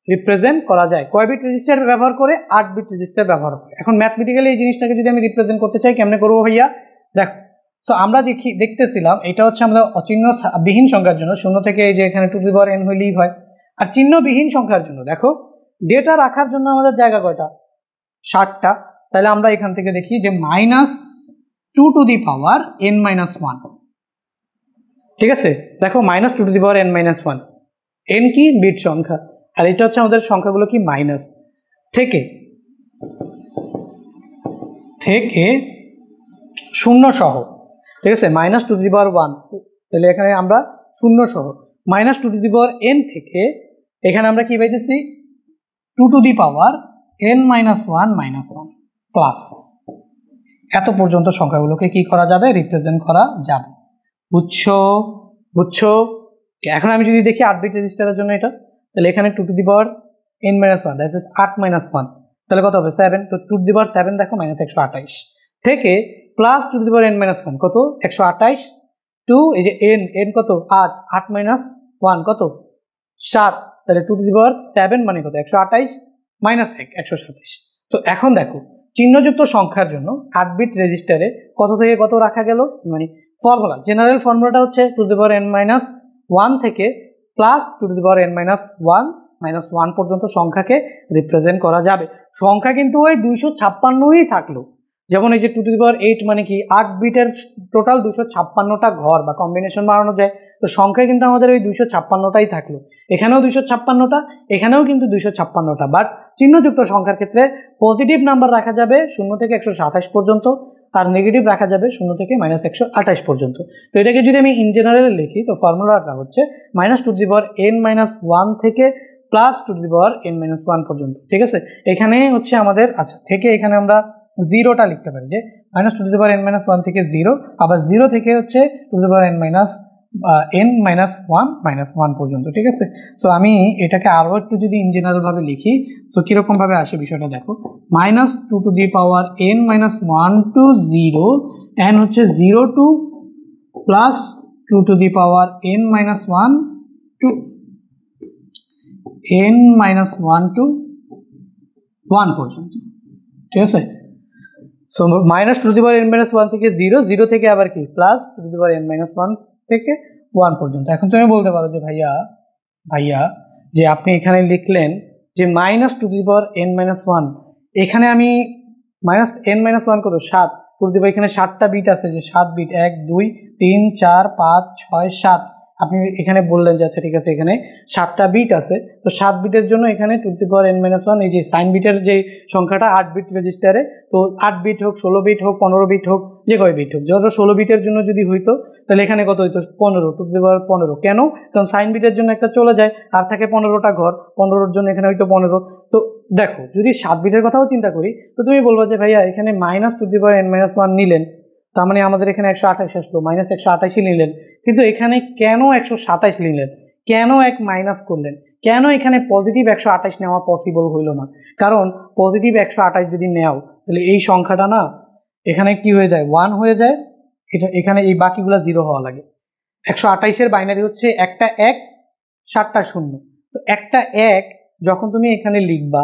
রিপ্রেজেন্ট করা যায়। কয় বিট রেজিস্টার ব্যবহার করে? 8 বিট রেজিস্টার ব্যবহার করে। এখন ম্যাথমেটিক্যালি এই জিনিসটাকে যদি আমি রিপ্রেজেন্ট করতে চাই, কেমনে করবো ভাইয়া? দেখো, সো আমরা দেখতেছিলাম এটা হচ্ছে আমাদের অচিহ্নবিহীন সংখ্যার জন্য 0 থেকে এই যে এখানে n হইলেই হয়। আর চিহ্নবিহীন সংখ্যার জন্য দেখো, ডেটা রাখার জন্য আমাদের জায়গা কয়টা? 60টা। তাহলে আমরা এখান থেকে দেখি যে -2n-1। ঠিক আছে, দেখো -2n-1, n কি? বিট সংখ্যা। আর এটা হচ্ছে আমাদের সংখ্যাগুলো কি? মাইনাস থেকে 0 সহ। ঠিক আছে, -2n, তাহলে এখানে আমরা 0 সহ -2n থেকে এখানে আমরা কি পাইতেছি? 2n-1 প্লাস এত পর্যন্ত সংখ্যাগুলোকে কি করা যাবে? রিপ্রেজেন্ট করা যাবে। বুঝছো? এখন আমি যদি দেখি 8 বিট রেজিস্টারের জন্য এটা, তাহলে এখানে 2n-1 দ্যাট ইজ 8 - 1, তাহলে কত হবে? 7। তো 2n-7 দেখো -128 থেকে +2n-1 কত? 128 টু এই যে n কত? 8 -1 কত? 7, তাহলে 2n-7 মানে কত? 128 - 1 127। তো এখন দেখো, চিহ্নযুক্ত সংখ্যার জন্য 8 বিট রেজিস্টারে কত থেকে কত রাখা গেল? মানে ফর্মুলা, জেনারেল ফর্মুলাটা হচ্ছে 2n-1 থেকে +2n-1 পর্যন্ত সংখ্যাকে রিপ্রেজেন্ট করা যাবে। সংখ্যা কিন্তু ওই 256ই থাকলো। যেমন এই যে 2^8 মানে কি? 8 বিটের টোটাল 256টা ঘর বা কম্বিনেশন বানানো যায়। তো সংখ্যা কিন্তু আমাদের ওই 256টাই থাকলো। এখানেও 256টা, এখানেও কিন্তু 256টা। বাট চিহ্নযুক্ত সংখ্যার ক্ষেত্রে পজিটিভ নাম্বার রাখা যাবে 0 থেকে 127 পর্যন্ত, আর নেগেটিভ রাখা যাবে 0 থেকে -128 পর্যন্ত। তো এটাকে যদি আমি ইন জেনারেল লিখি, তো ফর্মুলাটা হচ্ছে -2n-1 থেকে +2n-1 পর্যন্ত। ঠিক আছে, এখানে হচ্ছে আমাদের আচ্ছা থেকে এখানে আমরা 0টা লিখতে পারি, যে -2n-1 থেকে 0, আবার 0 থেকে হচ্ছে n-1 পর্যন্ত। ঠিক আছে, সো আমি এটাকে আরও একটু যদি ইন জেনারেল ভাবে লিখি, সো কিরকম ভাবে আসে বিষয়টা দেখো। -2n-1 টু 0, n হচ্ছে 0 two +2n-1 two n-1 two 1 পর্যন্ত। ঠিক আছে, সো -2n-1 থেকে 0 থেকে আবার কি +2n-1 থেকে 1 পর্যন্ত। এখন তুমি বলতে পারো যে ভাইয়া যে আপনি এখানে লিখলেন যে -2n-1, এখানে আমি -n-1 কত? 7 এখানে 7টা বিট আছে, যে 7 বিট 1 2 3 4 5 6 7, আপনি এখানে বললেন যে আচ্ছা ঠিক আছে এখানে 7টা বিট আছে, তো 7 বিটের জন্য এখানে টু দি পাওয়ার n-1 এই যে সাইন বিটের যে সংখ্যাটা 8 বিট রেজিস্টারে, তো 8 বিট হোক 16 বিট হোক 15 বিট হোক যে কয় বিট হোক, যত 16 বিটের জন্য যদি হইতো তাহলে এখানে কত হইতো 15 টু দি পাওয়ার 15। কেন? কারণ সাইন বিটের জন্য একটা চলে যায় আর থাকে 15টা ঘর, 15-র জন্য এখানে হয়তো 15। তো দেখো যদি 7 বিটের কথাও চিন্তা করি তো তুমি বলবো যে ভাইয়া এখানে minus two the power n-1 নিলেন, তার মানে আমাদের এখানে 128 আসলো, মাইনাস 128 নিলেন, কিন্তু এখানে কেন 127 নিলেন, কেন এক মাইনাস করলেন, কেন এখানে পজিটিভ 128 নেওয়া পসিবল হইল না? কারণ পজিটিভ 128 যদি নেও তাহলে এই সংখ্যাটা না এখানে কি হয়ে যায় 1 হয়ে যায়, এটা এখানে এই বাকিগুলা 0 হওয়া লাগে। 128-এর বাইনারি হচ্ছে একটা 1 7টা 0, তো একটা 1 যখন তুমি এখানে লিখবা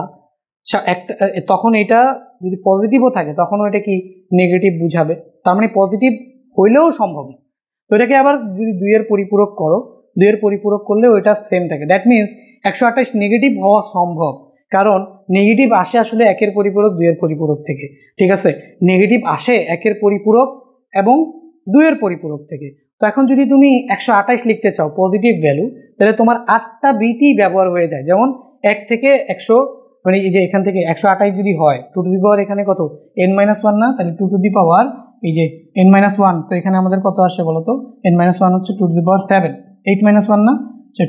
একটা তখন এটা যদি পজিটিভও থাকে তখন এটা কি নেগেটিভ বুঝাবে, তার মানে পজিটিভ হইলেও সম্ভব না। তো এটাকে আবার যদি 2 এর পরিপূরক করো, 2 এর পরিপূরক করলেও এটা সেম থাকে, দ্যাট মিনস 128 নেগেটিভ হওয়া সম্ভব, কারণ নেগেটিভ আসে আসলে 1 এর পরিপূরক 2 এর পরিপূরক থেকে। ঠিক আছে, নেগেটিভ আসে 1 এর পরিপূরক এবং 2 এর পরিপূরক থেকে। তো এখন যদি তুমি 128 লিখতে চাও পজিটিভ ভ্যালু, তাহলে তোমার 8টা বিটই ব্যবহার হয়ে যায়। যেমন 1 থেকে 100 মানে এই যে এখান থেকে 128 যদি হয় টু টু দি পাওয়ার এখানে কত n-1 না, তাহলে টু টু দি পাওয়ার এই যে n-1, তো এখানে আমাদের কত আসে বলো তো, n-1 হচ্ছে টু টু দি পাওয়ার 7, 8-1 না,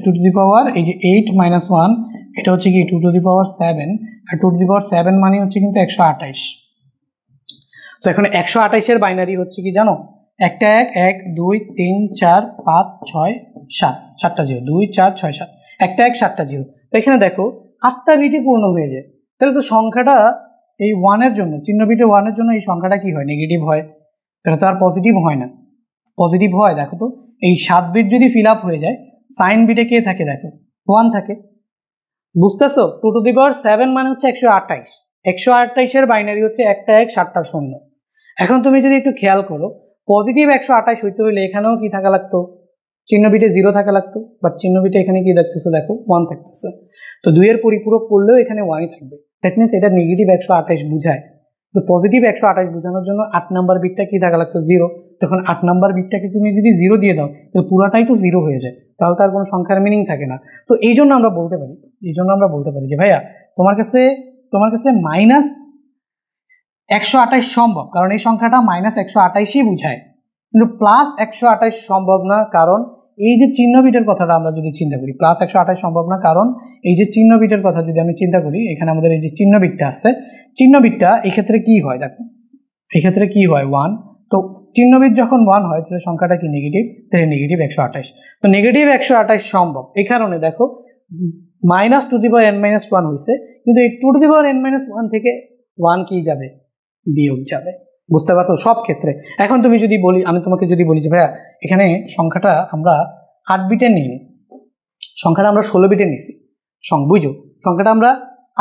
টু টু দি পাওয়ার এই যে 8-1 এটা হচ্ছে কি টু টু দি পাওয়ার 7, আর টু টু দি পাওয়ার 7 মানে হচ্ছে কিন্তু 128। তো এখন 128-এর বাইনারি হচ্ছে কি জানো, একটা 1 1 2 3 4 5 6 7, 7টা 0 2 4 6 7, একটা 1 7টা 0। তো এখানে দেখো 8টা বিটই পূর্ণ হয়ে যায়, তাহলে তো সংখ্যাটা এই 1-এর জন্য চিহ্ন বিটে 1-এর জন্য এই সংখ্যাটা কি হয় নেগেটিভ হয়, তাহলে তো আর পজিটিভ হয় না। পজিটিভ হয় দেখো তো, এই 7 বিট যদি ফিল আপ হয়ে যায় সাইন বিটে কে থাকে দেখো 1 থাকে, বুঝতেছো? টু টু দি পাওয়ার 7 মানে হচ্ছে 128, 128-এর বাইনারি হচ্ছে একটা 1 7টা 0। এখন তুমি যদি একটু খেয়াল করো পজিটিভ 128 হইতে হইলে এখানেও কি থাকা লাগতো, চিহ্ন বিটে 0 থাকা লাগতো, বাট চিহ্ন বিটে এখানে কি দেখতেছে দেখো 1 থাকতেছে, তো 2 এর পরিপূরক করলেও এখানে 1ই থাকবে, দ্যাট মিনস এটা নেগেটিভ 128 বুঝায়। তো পজিটিভ 128 বোঝানোর জন্য 8 নাম্বার বিটটা কি থাকা লাগতো 0, তখন 8 নাম্বার বিটটাকে তুমি যদি 0 দিয়ে দাও তো পুরাটাই তো 0 হয়ে যায়, তাহলে তার কোনো সংখ্যার মিনিং থাকে না। তো এই জন্য আমরা বলতে পারি যে ভাইয়া তোমার কাছে মাইনাস 128 সম্ভব, কারণ এই সংখ্যাটা মাইনাস 128ই বুঝায়, কিন্তু প্লাস 128 সম্ভব না, কারণ এই যে চিহ্ন বিটের কথাটা আমরা যদি চিন্তা করি প্লাস 128 সম্ভব না, কারণ এই যে চিহ্ন বিটের কথা যদি আমি চিন্তা করি এখানে আমাদের এই যে চিহ্ন বিটটা আছে, চিহ্ন বিটটা এক্ষেত্রে কি হয় দেখো, এক্ষেত্রে কি হয় 1, তো চিহ্ন বিট যখন 1 হয় তাহলে সংখ্যাটা কি নেগেটিভ, তাহলে নেগেটিভ 128, তো নেগেটিভ 128 সম্ভব। এই কারণে দেখো minus two the power n-1 হয়েছে, কিন্তু এই two to the power n-1 থেকে 1 কি যাবে, বিয়োগ যাবে, বুঝতে পারছো সব ক্ষেত্রে। এখন তুমি যদি বলি, আমি তোমাকে যদি বলি যে ভাইয়া এখানে সংখ্যাটা আমরা 8 বিটের নিইনি, সংখ্যাটা আমরা 16 বিটের নিছি, বুঝো সংখ্যাটা আমরা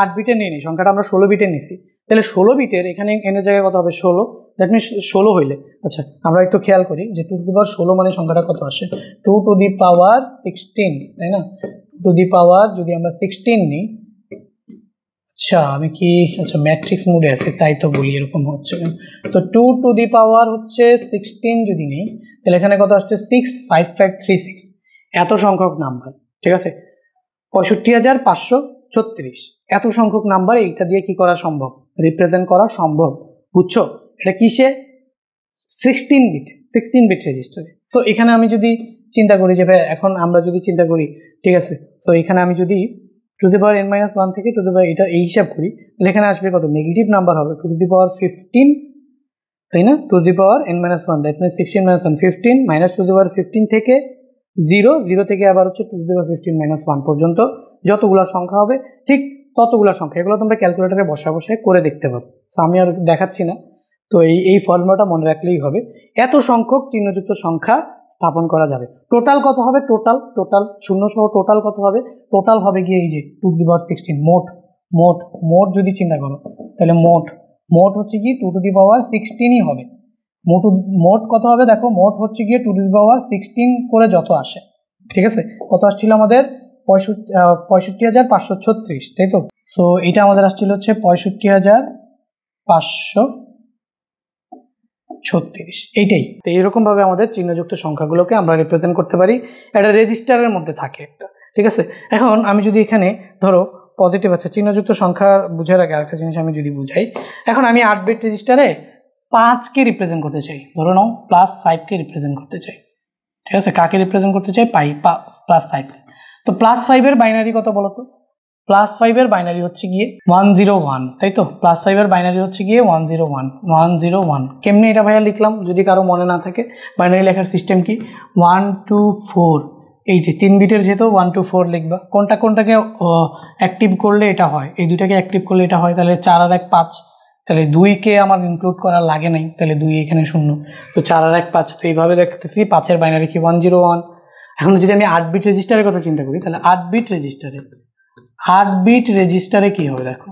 8 বিটের নিইনি, সংখ্যাটা আমরা 16 বিটের নিছি, তাহলে 16 বিটের এখানে এনের জায়গায় কত হবে 16, দ্যাট মিনস 16 হইলে আচ্ছা আমরা একটু খেয়াল করি যে টু টু দি পাওয়ার 16 মানে সংখ্যাটা কত আসে 2 টু দি পাওয়ার 16, তাই না, টু দি পাওয়ার যদি আমরা 16 নিই, আচ্ছা আমি কি আচ্ছা ম্যাট্রিক্স মোডে আছে তাই তো বলি এরকম হচ্ছে, তো 2 টু দি পাওয়ার হচ্ছে 16 যদি নেই তাহলে এখানে কত আসছে 65536, এত সংখ্যক নাম্বার, ঠিক আছে 65,536, এত সংখ্যক নাম্বার এইটা দিয়ে কি করা সম্ভব, রিপ্রেজেন্ট করা সম্ভব, বুঝছো? এটা কিসে 16 বিট রেজিস্টারে। তো এখানে আমি যদি চিন্তা করি যে ভাই এখন আমরা যদি চিন্তা করি, ঠিক আছে, তো এখানে আমি যদি টু দি পাওয়ার n-1 থেকে টু দি পাওয়ার এটা এই হিসাব করি তাহলে এখানে আসবে কত নেগেটিভ নাম্বার হবে টু দি পাওয়ার 15, তাই না, two the power n-1, that means 16 - 15 minus two the power 15 থেকে 0 থেকে আবার হচ্ছে টু দি পাওয়ার 15 - 1 পর্যন্ত যতগুলো সংখ্যা হবে ঠিক ততগুলো সংখ্যা, এগুলো তোমরা ক্যালকুলেটরে বসায় করে দেখতে পারো, তো আমি আর দেখাচ্ছি না। তো এই ফর্মুলাটা মনে রাখলেই হবে, এত সংখ্যক চিহ্নযুক্ত সংখ্যা স্থাপন করা যাবে। টোটাল কত হবে, টোটাল শূন্য সহ টোটাল কত হবে, টোটাল হবে গিয়ে এই যে টু দি পাওয়ার 16, মোট যদি চিন্তা করো তাহলে মোট হচ্ছে কি টু দি পাওয়ার 16ই হবে, মোট কত হবে দেখো, মোট হচ্ছে গিয়ে টু দি পাওয়ার 16 করে যত আসে, ঠিক আছে, কত আসছিল আমাদের 65,536, তাই তো, সো এটা আমাদের আসছিল হচ্ছে 65,536, 36 এইটাই। তো এইরকমভাবে আমাদের চিহ্নযুক্ত সংখ্যাগুলোকে আমরা রিপ্রেজেন্ট করতে পারি, একটা রেজিস্টারের মধ্যে থাকে একটা, ঠিক আছে। এখন আমি যদি এখানে ধরো পজিটিভ আছে চিহ্নযুক্ত সংখ্যা বুঝার আগে আরেকটা জিনিস আমি যদি বুঝাই, এখন আমি 8 বিট রেজিস্টারে 5কে রিপ্রেজেন্ট করতে চাই, ধরো নাও +5কে রিপ্রেজেন্ট করতে চাই, ঠিক আছে। কাকে রিপ্রেজেন্ট করতে চাই? +5। তো +5 বাইনারি কত বলো তো? +5 বাইনারি হচ্ছে গিয়ে 101, তাই তো। +5 বাইনারি হচ্ছে গিয়ে 101। কেমনে এটা ভাইয়া লিখলাম যদি কারো মনে না থাকে? বাইনারি লেখার সিস্টেম কি? 1 2 4, এই যে 3 বিটের যেহেতু 1 2 4 লিখবা। কোনটাকে অ্যাক্টিভ করলে এটা হয়, এই দুটাকে অ্যাক্টিভ করলে এটা হয়, তাহলে 4 আর 1 5, তাহলে 2কে আমার ইনক্লুড করার লাগে নাই, তাহলে 2 এখানে 0, তো 4 আর 1 5। তো এইভাবে দেখতেছি 5-এর বাইনারি কি 101। এখন যদি আমি 8 বিট রেজিস্টারের কথা চিন্তা করি, তাহলে 8 বিট রেজিস্টারে কি হবে দেখো,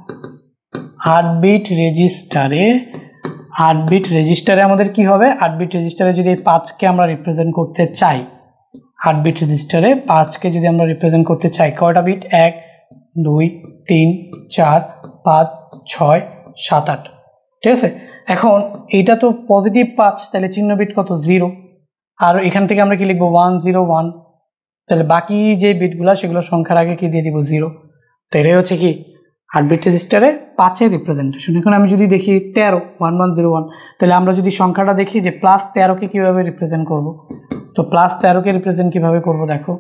8 বিট রেজিস্টারে আমাদের কি হবে? 8 বিট রেজিস্টারে যদি 5কে আমরা রিপ্রেজেন্ট করতে চাই, 8 বিট রেজিস্টারে 5কে যদি আমরা রিপ্রেজেন্ট করতে চাই, কয়টা বিট? 1 2 3 4 5 6 7 8, ঠিক আছে। এখন এইটা তো পজিটিভ 5, তাহলে চিহ্ন বিট কত? 0। আর এখান থেকে আমরা কি লিখবো? 101। তাহলে বাকি যে বিটগুলো সেগুলো সংখ্যার আগে কি দিয়ে দিব? 0। তো এটাই হচ্ছে কি 8 বিট রেজিস্টারে 5-এর রিপ্রেজেন্টেশন। এখন আমি যদি দেখি 13 1101, তাহলে আমরা যদি সংখ্যাটা দেখি যে +13কে কীভাবে রিপ্রেজেন্ট করব, তো +13কে রিপ্রেজেন্ট কীভাবে করব দেখো,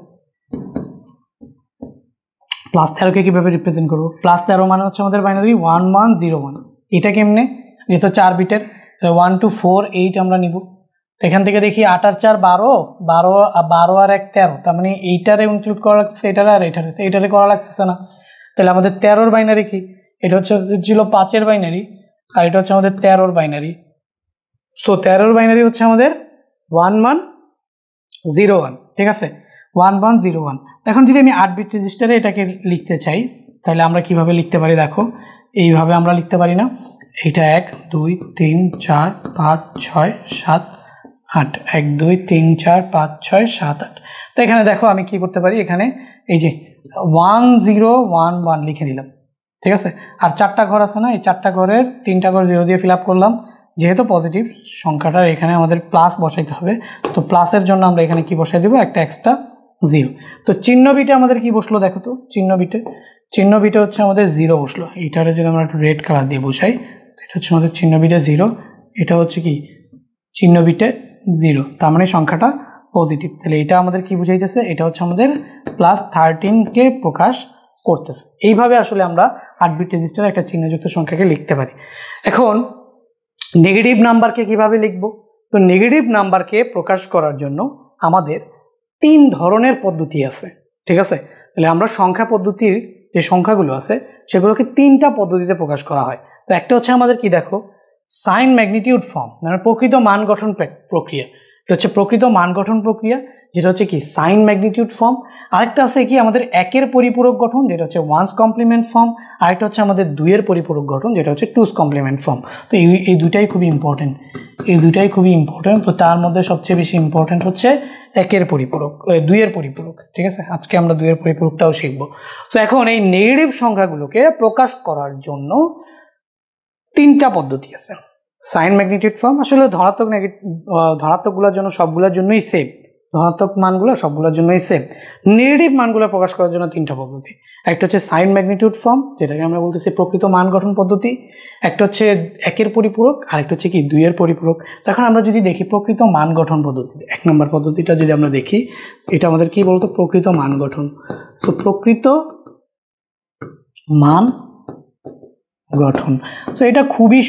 +13কে কীভাবে রিপ্রেজেন্ট করব? +13 মানে হচ্ছে আমাদের বাইনারি 1101। এটা কেমনে? যেহেতু 4 বিটের 1 2 4 8 আমরা নিব। তো এখান থেকে দেখি 8 আর 4 12 আর 1 13, তার মানে এইটারে ইনক্লুড করা লাগতেছে, এটারে আর এইটারে করা লাগতেছে না। তাহলে আমাদের 13-র বাইনারি কি? এটা ছিল 5-এর বাইনারি, আর এটা হচ্ছে আমাদের 13-র বাইনারি। সো 13-র বাইনারি হচ্ছে আমাদের 1101, ঠিক আছে, 1101। এখন যদি আমি 8 বিট রেজিস্টারে এটাকে লিখতে চাই, তাহলে আমরা কিভাবে লিখতে পারি দেখো, এইভাবে আমরা লিখতে পারি না। এইটা 1 2 3 4 5 6 7 8, 1 2 3 4 5 6 7 8। তো এখানে দেখো আমি কি করতে পারি, এখানে এই যে 1011 লিখে দিলাম, ঠিক আছে। আর 4টা ঘর আছে না, এই 4টা ঘরের 3টা ঘর 0 দিয়ে ফিল আপ করলাম। যেহেতু পজিটিভ সংখ্যাটার এখানে আমাদের প্লাস বসাইতে হবে, তো প্লাসের জন্য আমরা এখানে কি বসাই দেবো? একটা এক্সট্রা 0। তো চিহ্ন বিটে আমাদের কি বসলো দেখো তো, চিহ্ন বিটে হচ্ছে আমাদের 0 বসলো। এইটারে যদি আমরা একটু রেড কালার দিয়ে বসাই, এটা হচ্ছে আমাদের চিহ্ন বিটে 0, এটা হচ্ছে কি চিহ্ন বিটে 0, তার মানে সংখ্যাটা পজিটিভ। তাহলে এটা আমাদের কি বুঝাইতেছে? এটা হচ্ছে আমাদের +13কে প্রকাশ করতেছে। এইভাবে আসলে আমরা 8 বিট রেজিস্টারে একটা চিহ্নযুক্ত সংখ্যাকে লিখতে পারি। এখন নেগেটিভ নাম্বারকে কিভাবে লিখব? তো নেগেটিভ নাম্বারকে প্রকাশ করার জন্য আমাদের 3 ধরনের পদ্ধতি আছে, ঠিক আছে। তাহলে আমরা সংখ্যা পদ্ধতির যে সংখ্যাগুলো আছে সেগুলোকে 3টা পদ্ধতিতে প্রকাশ করা হয়। তো একটা হচ্ছে আমাদের কি দেখো, সাইন ম্যাগনিটিউড ফর্ম, মানে প্রকৃত মান গঠন প্রক্রিয়া। এটা হচ্ছে প্রকৃত মান গঠন প্রক্রিয়া, যেটা হচ্ছে কি সাইন ম্যাগনিটিউড ফর্ম। আরেকটা আছে কি আমাদের 1-এর পরিপূরক গঠন, যেটা হচ্ছে 1's কমপ্লিমেন্ট ফর্ম। আরেকটা হচ্ছে আমাদের 2-এর পরিপূরক গঠন, যেটা হচ্ছে 2's কমপ্লিমেন্ট ফর্ম। তো এই দুটাই খুবই ইম্পর্টেন্ট। তো তার মধ্যে সবচেয়ে বেশি ইম্পর্টেন্ট হচ্ছে 1-এর পরিপূরক, 2-এর পরিপূরক, ঠিক আছে। আজকে আমরা 2-এর পরিপূরকটাও শিখব। তো এখন এই নেগেটিভ সংখ্যাগুলোকে প্রকাশ করার জন্য 3টা পদ্ধতি আছে। সাইন ম্যাগনিটিউড ফর্ম আসলে ধনাত্মকগুলোর জন্য সবগুলোর জন্যই সেম, ধনাত্মক মানগুলো সবগুলোর জন্যই সেম। নেগেটিভ মানগুলো প্রকাশ করার জন্য 3টা পদ্ধতি। একটা হচ্ছে সাইন ম্যাগনিটিউড ফর্ম, যেটাকে আমরা বলতেছি প্রকৃত মান গঠন পদ্ধতি। একটা হচ্ছে 1-এর পরিপূরক, আর একটা হচ্ছে কি 2-এর পরিপূরক। তো এখন আমরা যদি দেখি প্রকৃত মান গঠন পদ্ধতি, 1 নম্বর পদ্ধতিটা যদি আমরা দেখি, এটা আমাদের কি বলতো? প্রকৃত মান গঠন। তো প্রকৃত মান গঠন, তো এটা খুবই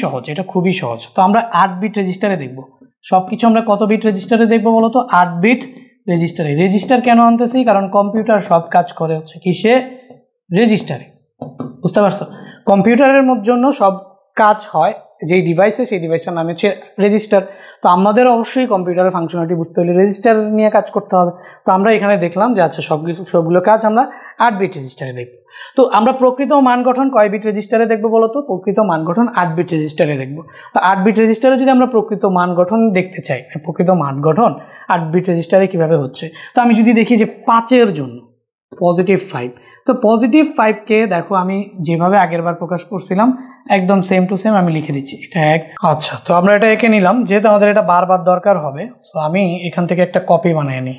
সহজ। তো আমরা 8 বিট রেজিস্টারে দেখব সবকিছু। আমরা কত বিট রেজিস্টারে দেখবো বলো তো? 8 বিট রেজিস্টারে। রেজিস্টার কেন আনতেছি? কারণ কম্পিউটার সব কাজ করে হচ্ছে কিসে? রেজিস্টারে, বুঝতে পারছো? কম্পিউটারের জন্য সব কাজ হয় যেই ডিভাইসে, সেই ডিভাইসটার নাম হচ্ছে রেজিস্টার। তো আমাদের অবশ্যই কম্পিউটারের ফাংশনালিটি বুঝতে হলে রেজিস্টার নিয়ে কাজ করতে হবে। তো আমরা এখানে দেখলাম যে আচ্ছা সবগুলো কাজ আমরা 8 বিট রেজিস্টারে দেখব। তো আমরা প্রকৃত মান গঠন কয় বিট রেজিস্টারে দেখবো বলো তো? প্রকৃত মান গঠন 8 বিট রেজিস্টারে দেখব। তো 8 বিট রেজিস্টারে যদি আমরা প্রকৃত মান গঠন দেখতে চাই, প্রকৃত মান গঠন 8 বিট রেজিস্টারে কিভাবে হচ্ছে, তো আমি যদি দেখি যে 5-এর জন্য +5, তো পজিটিভ 5কে দেখো আমি যেভাবে আগের বার প্রকাশ করছিলাম একদম সেম টু সেম আমি লিখে দিচ্ছি, এটা এক। আচ্ছা, তো আমরা এটা এঁকে নিলাম, যেহেতু আমাদের এটা বারবার দরকার হবে, সো আমি এখান থেকে একটা কপি বানিয়ে নিই,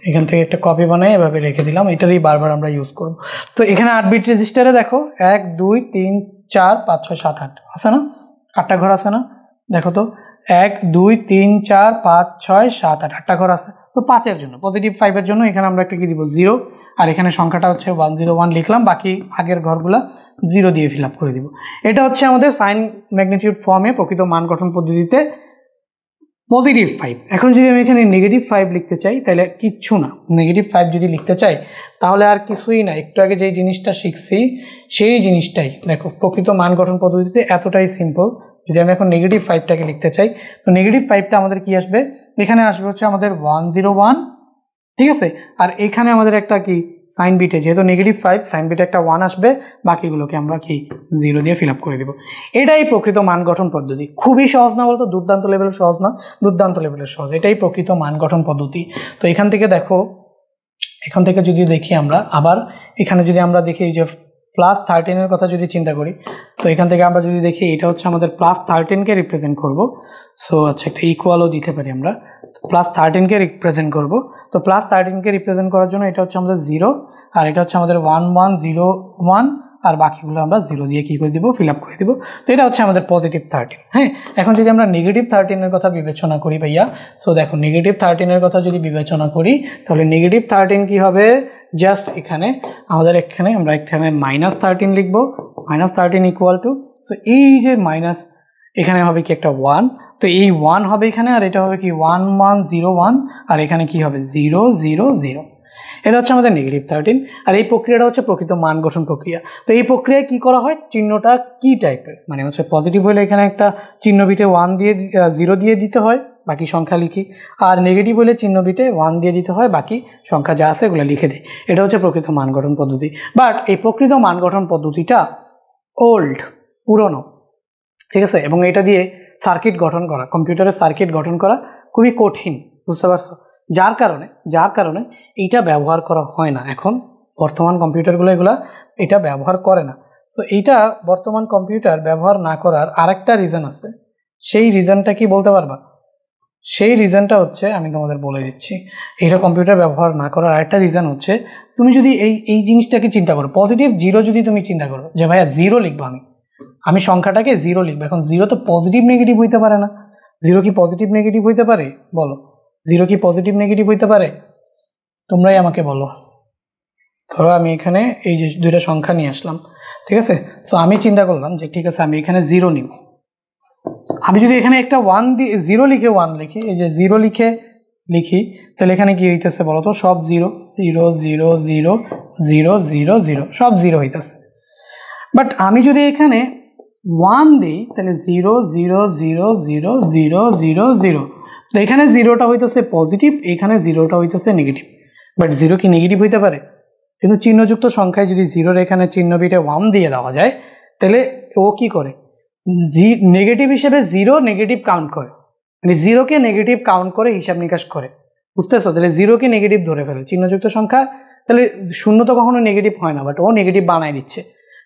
এখান থেকে একটা কপি বানিয়ে এভাবে রেখে দিলাম, এটারই বারবার আমরা ইউজ করব। তো এখানে 8 বিট রেজিস্টারে দেখো 1 2 3 4 5 6 7 8 আছে না, 8টা ঘর আছে না, দেখো তো 1 2 3 4 5 6 7 8, 8টা ঘর আছে। তো 5-এর জন্য, পজিটিভ 5-এর জন্য এখানে আমরা একটা কি দিব 0, আর এখানে সংখ্যাটা হচ্ছে 101 লিখলাম, বাকি আগের ঘরগুলা 0 দিয়ে ফিল আপ করে দিব। এটা হচ্ছে আমাদের সাইন ম্যাগনিটিউড ফর্মে প্রকৃত মান গঠন পদ্ধতিতে পজিটিভ 5। এখন যদি আমি এখানে নেগেটিভ 5 লিখতে চাই তাহলে কিচ্ছু না, নেগেটিভ 5 যদি লিখতে চাই তাহলে আর কিছুই না, একটু আগে যেই জিনিসটা শিখছি সেই জিনিসটাই দেখো, প্রকৃত মান গঠন পদ্ধতিতে এতটাই সিম্পল। যদি আমি এখন নেগেটিভ 5টাকে লিখতে চাই, তো নেগেটিভ 5টা আমাদের কি আসবে, এখানে আসবে হচ্ছে আমাদের 101, ঠিক আছে, আর এখানে আমাদের একটা কি সাইন বিটে, যেহেতু নেগেটিভ 5 সাইন বিটে একটা 1 আসবে, বাকিগুলোকে আমরা কি 0 দিয়ে ফিল আপ করে দেবো। এটাই প্রকৃত মান গঠন পদ্ধতি। খুবই সহজ না বলতো, দুর্দান্ত লেভেলের সহজ না, দুর্দান্ত লেভেলের সহজ, এটাই প্রকৃত মান গঠন পদ্ধতি। তো এখান থেকে দেখো, এখান থেকে যদি দেখি আমরা আবার এখানে যদি আমরা দেখি যে +13 কথা যদি চিন্তা করি, তো এখান থেকে আমরা যদি দেখি এটা হচ্ছে আমাদের +13কে রিপ্রেজেন্ট করব। সো আচ্ছা, একটা ইকুয়ালও দিতে পারি আমরা, +13কে রিপ্রেজেন্ট করব। তো +13কে রিপ্রেজেন্ট করার জন্য এটা হচ্ছে আমাদের 0, আর এটা হচ্ছে আমাদের 1101, আর বাকিগুলো আমরা 0 দিয়ে কী করে দিব, ফিল আপ করে দিব। তো এটা হচ্ছে আমাদের পজিটিভ 13। হ্যাঁ, এখন যদি আমরা নেগেটিভ 13-এর কথা বিবেচনা করি ভাইয়া, সো দেখো নেগেটিভ 13-এর কথা যদি বিবেচনা করি তাহলে নেগেটিভ 13 কী হবে, জাস্ট এখানে আমাদের আমরা এখানে -13 লিখব, -13 ইকুয়াল টু, সো এই যে মাইনাস এখানে হবে কি একটা 1, তো এই 1 হবে এখানে, আর এটা হবে কি 1101, আর এখানে কি হবে 000। এটা হচ্ছে আমাদের নেগেটিভ 13, আর এই প্রক্রিয়াটা হচ্ছে প্রকৃত মান গঠন প্রক্রিয়া। তো এই প্রক্রিয়ায় কি করা হয়, চিহ্নটা কি টাইপের, মানে হচ্ছে পজিটিভ হলে এখানে একটা চিহ্ন বিটে 1 দিয়ে 0 দিয়ে দিতে হয়, বাকি সংখ্যা লিখি, আর নেগেটিভ হলে চিহ্ন বিটে 1 দিয়ে দিতে হয়, বাকি সংখ্যা যা আছে এগুলো লিখে দিই। এটা হচ্ছে প্রকৃত মান গঠন পদ্ধতি। বাট এই প্রকৃত মান গঠন পদ্ধতিটা ওল্ড, পুরনো, ঠিক আছে, এবং এটা দিয়ে সার্কিট গঠন করা, কম্পিউটারের সার্কিট গঠন করা খুবই কঠিন, বুঝতে পারছো, যার কারণে এইটা ব্যবহার করা হয় না এখন, বর্তমান কম্পিউটারগুলো এটা ব্যবহার করে না। সো এইটা বর্তমান কম্পিউটার ব্যবহার না করার আরেকটা রিজন আছে, সেই রিজনটা কি বলতে পারবা? সেই রিজনটা হচ্ছে, আমি তোমাদের বলে দিচ্ছি, এইটা কম্পিউটার ব্যবহার না করার আরেকটা রিজন হচ্ছে, তুমি যদি এই জিনিসটাকে চিন্তা করো, পজিটিভ 0 যদি তুমি চিন্তা করো যে ভাইয়া 0 লিখবো, আমি সংখ্যাটাকে 0 লিখবো, এখন 0 তো পজিটিভ নেগেটিভ হইতে পারে না। 0 কি পজিটিভ নেগেটিভ হইতে পারে, বলো? 0 কি পজিটিভ নেগেটিভ হইতে পারে? তোমরাই আমাকে বলো। ধরো আমি এখানে এই যে দুইটা সংখ্যা নিয়ে আসলাম, ঠিক আছে, সো আমি চিন্তা করলাম যে ঠিক আছে আমি এখানে 0 নিব, আমি যদি এখানে একটা 1 দিয়ে 0 লিখে 1 লিখি, এই যে 0 লিখি, তাহলে এখানে কি হইতেছে বলো তো, সব 0 0 0 0 0 0 0 সব 0 হইতেছে। বাট আমি যদি এখানে 1 দিই তাহলে 0 0 0 0 0 0 0, তো এখানে 0টা হইতেছে পজিটিভ, এখানে 0টা হইতেছে নেগেটিভ। বাট 0 কি নেগেটিভ হইতে পারে? কিন্তু চিহ্নযুক্ত সংখ্যায় যদি 0-র এখানে চিহ্ন বিটে 1 দিয়ে দেওয়া যায়, তাহলে ও কি করে, নেগেটিভ হিসেবে 0 নেগেটিভ কাউন্ট করে, মানে 0কে নেগেটিভ কাউন্ট করে হিসাব নিকাশ করে, বুঝতেছো? তাহলে 0কে নেগেটিভ ধরে ফেলে চিহ্নযুক্ত সংখ্যা, তাহলে 0 তো কখনো নেগেটিভ হয় না, বাট ও নেগেটিভ বানায় দিচ্ছে,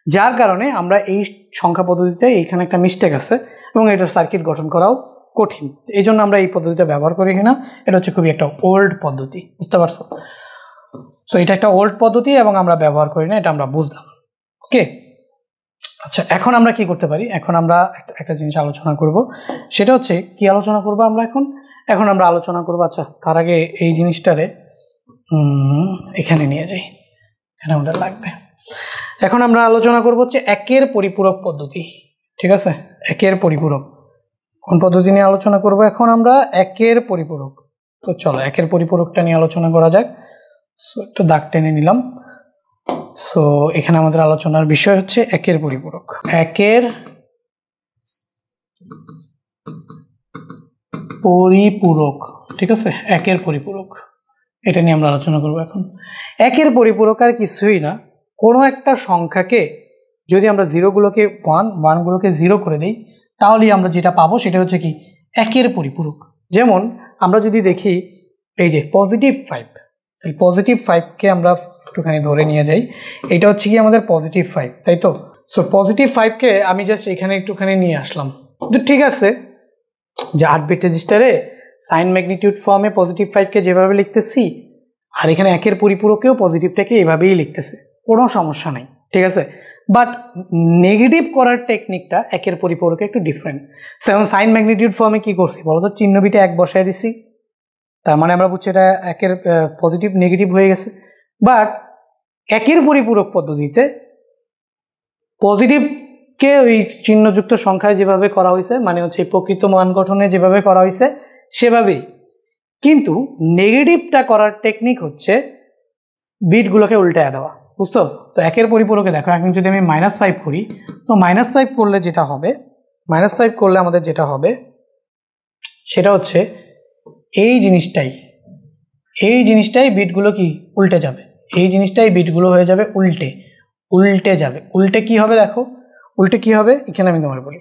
যার কারণে আমরা এই সংখ্যা পদ্ধতিতে এইখানে একটা মিস্টেক আছে, এবং এটার সার্কিট গঠন করাও কঠিন, এই জন্য আমরা এই পদ্ধতিটা ব্যবহার করি কিনা, এটা হচ্ছে খুবই একটা ওল্ড পদ্ধতি, বুঝতে পারছো? সো এটা একটা ওল্ড পদ্ধতি এবং আমরা ব্যবহার করি না, এটা আমরা বুঝলাম। ওকে, আচ্ছা, এখন আমরা কি করতে পারি, এখন আমরা একটা জিনিস আলোচনা করব, সেটা হচ্ছে কি আলোচনা করব আমরা এখন আমরা আলোচনা করব, আচ্ছা তার আগে এই জিনিসটারে এখানে নিয়ে যাই, এখানে আমাদের লাগবে। এখন আমরা আলোচনা করব হচ্ছে একের পরিপূরক পদ্ধতি, ঠিক আছে, একের পরিপূরক। কোন পদ্ধতি নিয়ে আলোচনা করব এখন আমরা? একের পরিপূরক। তো চলো একের পরিপূরকটা নিয়ে আলোচনা করা যাক। সো একটু দাগ টেনে নিলাম। সো এখানে আমাদের আলোচনার বিষয় হচ্ছে একের পরিপূরক। একের পরিপূরক, ঠিক আছে, একের পরিপূরক, এটা নিয়ে আমরা আলোচনা করব এখন। একের পরিপূরক আর কিছুই না, কোনো একটা সংখ্যাকে যদি আমরা 0গুলোকে 1গুলোকে 0 করে দিই, তাহলেই আমরা যেটা পাবো সেটা হচ্ছে কি একের পরিপূরক। যেমন আমরা যদি দেখি এই যে পজিটিভ 5, তাহলে পজিটিভ 5কে আমরা একটুখানি ধরে নিয়ে যাই, এটা হচ্ছে কি আমাদের পজিটিভ 5, তাই তো? সো পজিটিভ 5কে আমি জাস্ট এখানে একটুখানি নিয়ে আসলাম। তো ঠিক আছে, যে 8 বিট রেজিস্টারে সাইন ম্যাগনিটিউড ফর্মে পজিটিভ 5কে যেভাবে লিখতেছি, আর এখানে একের পরিপূরকেও পজিটিভটাকে এভাবেই লিখতেছে, কোনো সমস্যা নাই, ঠিক আছে? বাট নেগেটিভ করার টেকনিকটা একের পরিপূরকে একটু ডিফারেন্ট। যেমন সাইন ম্যাগনিটিউড ফর্মে কি করছি বলো তো, চিহ্ন বিটে 1 বসায় দিছি, তার মানে আমরা বুঝছি এটা একের পজিটিভ নেগেটিভ হয়ে গেছে। বাট একের পরিপূরক পদ্ধতিতে পজিটিভকে ওই চিহ্নযুক্ত সংখ্যায় যেভাবে করা হয়েছে, মানে হচ্ছে প্রকৃত মান গঠনে যেভাবে করা হয়েছে সেভাবেই, কিন্তু নেগেটিভটা করার টেকনিক হচ্ছে বিটগুলোকে উল্টায় দেওয়া, বুঝতো? তো একের পরিপূরকে দেখো, এখন যদি আমি -5 করি, তো -5 করলে যেটা হবে, -5 করলে আমাদের যেটা হবে সেটা হচ্ছে এই জিনিসটাই বিটগুলো কি উল্টে যাবে, এই জিনিসটাই বিটগুলো হয়ে যাবে উল্টে যাবে। উল্টে কি হবে দেখো, উল্টে কি হবে এখানে আমি তোমার বলি।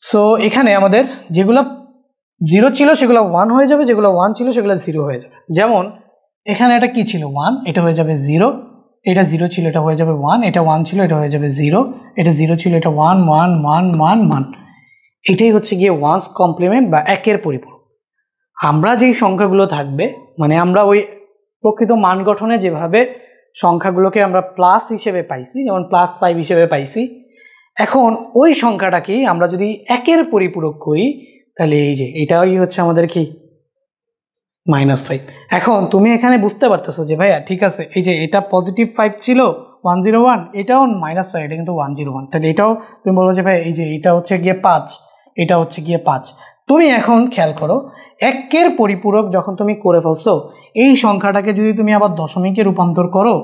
সো এখানে আমাদের যেগুলো 0 ছিল সেগুলো 1 হয়ে যাবে, যেগুলো 1 ছিল সেগুলো 0 হয়ে যাবে। যেমন এখানে এটা কি ছিল 1, এটা হয়ে যাবে 0, এটা 0 ছিল এটা হয়ে যাবে 1, এটা 1 ছিল এটা হয়ে যাবে 0, এটা 0 ছিল এটা 1 1 1 1 1। এটাই হচ্ছে গিয়ে ওয়ান্স কমপ্লিমেন্ট বা একের পরিপূরক। আমরা যেই সংখ্যাগুলো থাকবে, মানে আমরা ওই প্রকৃত মান গঠনে যেভাবে সংখ্যাগুলোকে আমরা প্লাস হিসেবে পাইছি, যেমন +5 হিসেবে পাইছি, এখন ওই সংখ্যাটাকেই আমরা যদি একের পরিপূরক করি, তাহলে এই যে এটাই হচ্ছে আমাদের কি -5। এখন তুমি এখানে বুঝতে পারতেছো যে ভাইয়া ঠিক আছে, এই যে এটা পজিটিভ 5 ছিল 101, এটাও -5, এটা কিন্তু 101, তাহলে এটাও তুমি বলবো যে ভাই এই যে এটা হচ্ছে গিয়ে 5, এটা হচ্ছে গিয়ে 5। তুমি এখন খেয়াল করো, একের পরিপূরক যখন তুমি করে ফেলছো, এই সংখ্যাটাকে যদি তুমি আবার দশমিকে রূপান্তর করো,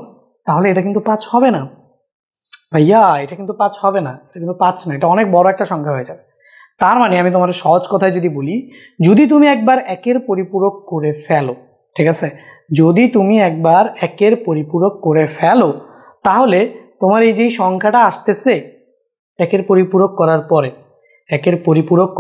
তাহলে এটা কিন্তু 5 হবে না ভাইয়া, এটা কিন্তু 5 হবে না, এটা কিন্তু 5 না, এটা অনেক বড় একটা সংখ্যা হয়ে যাবে। তার মানে আমি তোমার সহজ কথায় যদি বলি, যদি তুমি একবার একের পরিপূরক করে ফেলো, ঠিক আছে, যদি তুমি একবার একের পরিপূরক করে ফেলো, তাহলে তোমার এই যে সংখ্যাটা আসতেছে একের পরিপূরক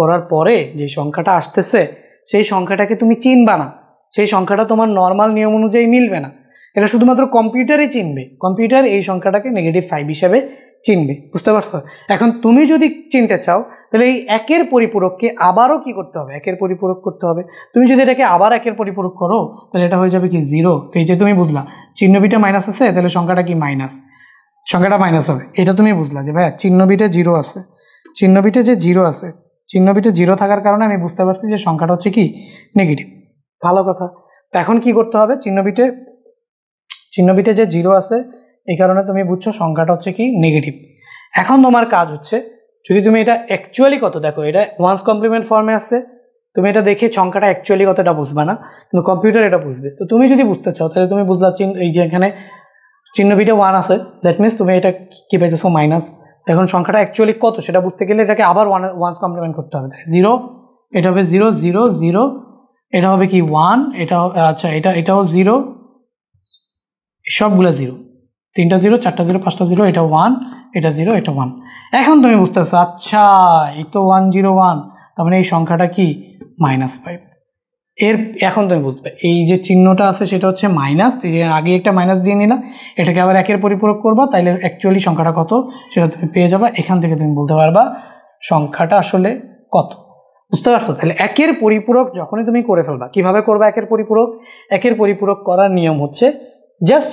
করার পরে যে সংখ্যাটা আসতেছে, সেই সংখ্যাটাকে তুমি চিনবা না, সেই সংখ্যাটা তোমার নর্মাল নিয়ম অনুযায়ী মিলবে না, এটা শুধুমাত্র কম্পিউটারই চিনবে, কম্পিউটার এই সংখ্যাটাকে -5 হিসেবে চিনবে, বুঝতে পারছো? এখন তুমি যদি চিনতে চাও, তাহলে এই একের পরিপূরককে আবারও কি করতে হবে, একের পরিপূরক করতে হবে। তুমি যদি এটাকে আবার একের পরিপূরক করো, তাহলে এটা হয়ে যাবে কি 0। তো এই যে তুমি বুঝলা চিহ্ন বিটে মাইনাস আছে, তাহলে সংখ্যাটা কি সংখ্যাটা মাইনাস হবে, এটা তুমি বুঝলা যে ভাইয়া চিহ্ন বিটে 0 আছে, চিহ্ন বিটে যে 0 আছে, চিহ্ন বিটে 0 থাকার কারণে আমি বুঝতে পারছি যে সংখ্যাটা হচ্ছে কি নেগেটিভ। ভালো কথা। তো এখন কি করতে হবে, চিহ্ন বিটে যে 0 আছে, এই কারণে তুমি বুঝছো সংখ্যাটা হচ্ছে কি নেগেটিভ। এখন তোমার কাজ হচ্ছে, যদি তুমি এটা অ্যাকচুয়ালি কত দেখো, এটা ওয়ান্স কমপ্লিমেন্ট ফর্মে আছে, তুমি এটা দেখে সংখ্যাটা অ্যাকচুয়ালি কতটা বুঝবা না, কিন্তু কম্পিউটার এটা বুঝবে। তো তুমি যদি বুঝতে চাও, তাহলে তুমি বুঝলা এই যে এখানে চিহ্ন বিটে 1 আছে, দ্যাট মিনস তুমি এটা কি পাইতেছো মাইনাস। এখন সংখ্যাটা অ্যাকচুয়ালি কত সেটা বুঝতে গেলে এটাকে আবার ওয়ান্স কমপ্লিমেন্ট করতে হবে। 0, এটা হবে 0 0 0, এটা হবে কি 1, এটা আচ্ছা এটাও 0, সবগুলো 0, 3টা 0 4টা 0 5টা 0, এটা 1, এটা 0, এটা 1। এখন তুমি বুঝতে পারছো, আচ্ছা এই তো 101, তার মানে এই সংখ্যাটা কি -5। এখন তুমি বুঝবে এই যে চিহ্নটা আছে সেটা হচ্ছে মাইনাস, আগে একটা মাইনাস দিয়ে নিলাম, এটাকে আবার একের পরিপূরক করবা, তাইলে অ্যাকচুয়ালি সংখ্যাটা কত সেটা তুমি পেয়ে যাবা। এখান থেকে তুমি বলতে পারবা সংখ্যাটা আসলে কত, বুঝতে পারছো? তাহলে একের পরিপূরক যখনই তুমি করে ফেলবা, কিভাবে করবা একের পরিপূরক করার নিয়ম হচ্ছে জাস্ট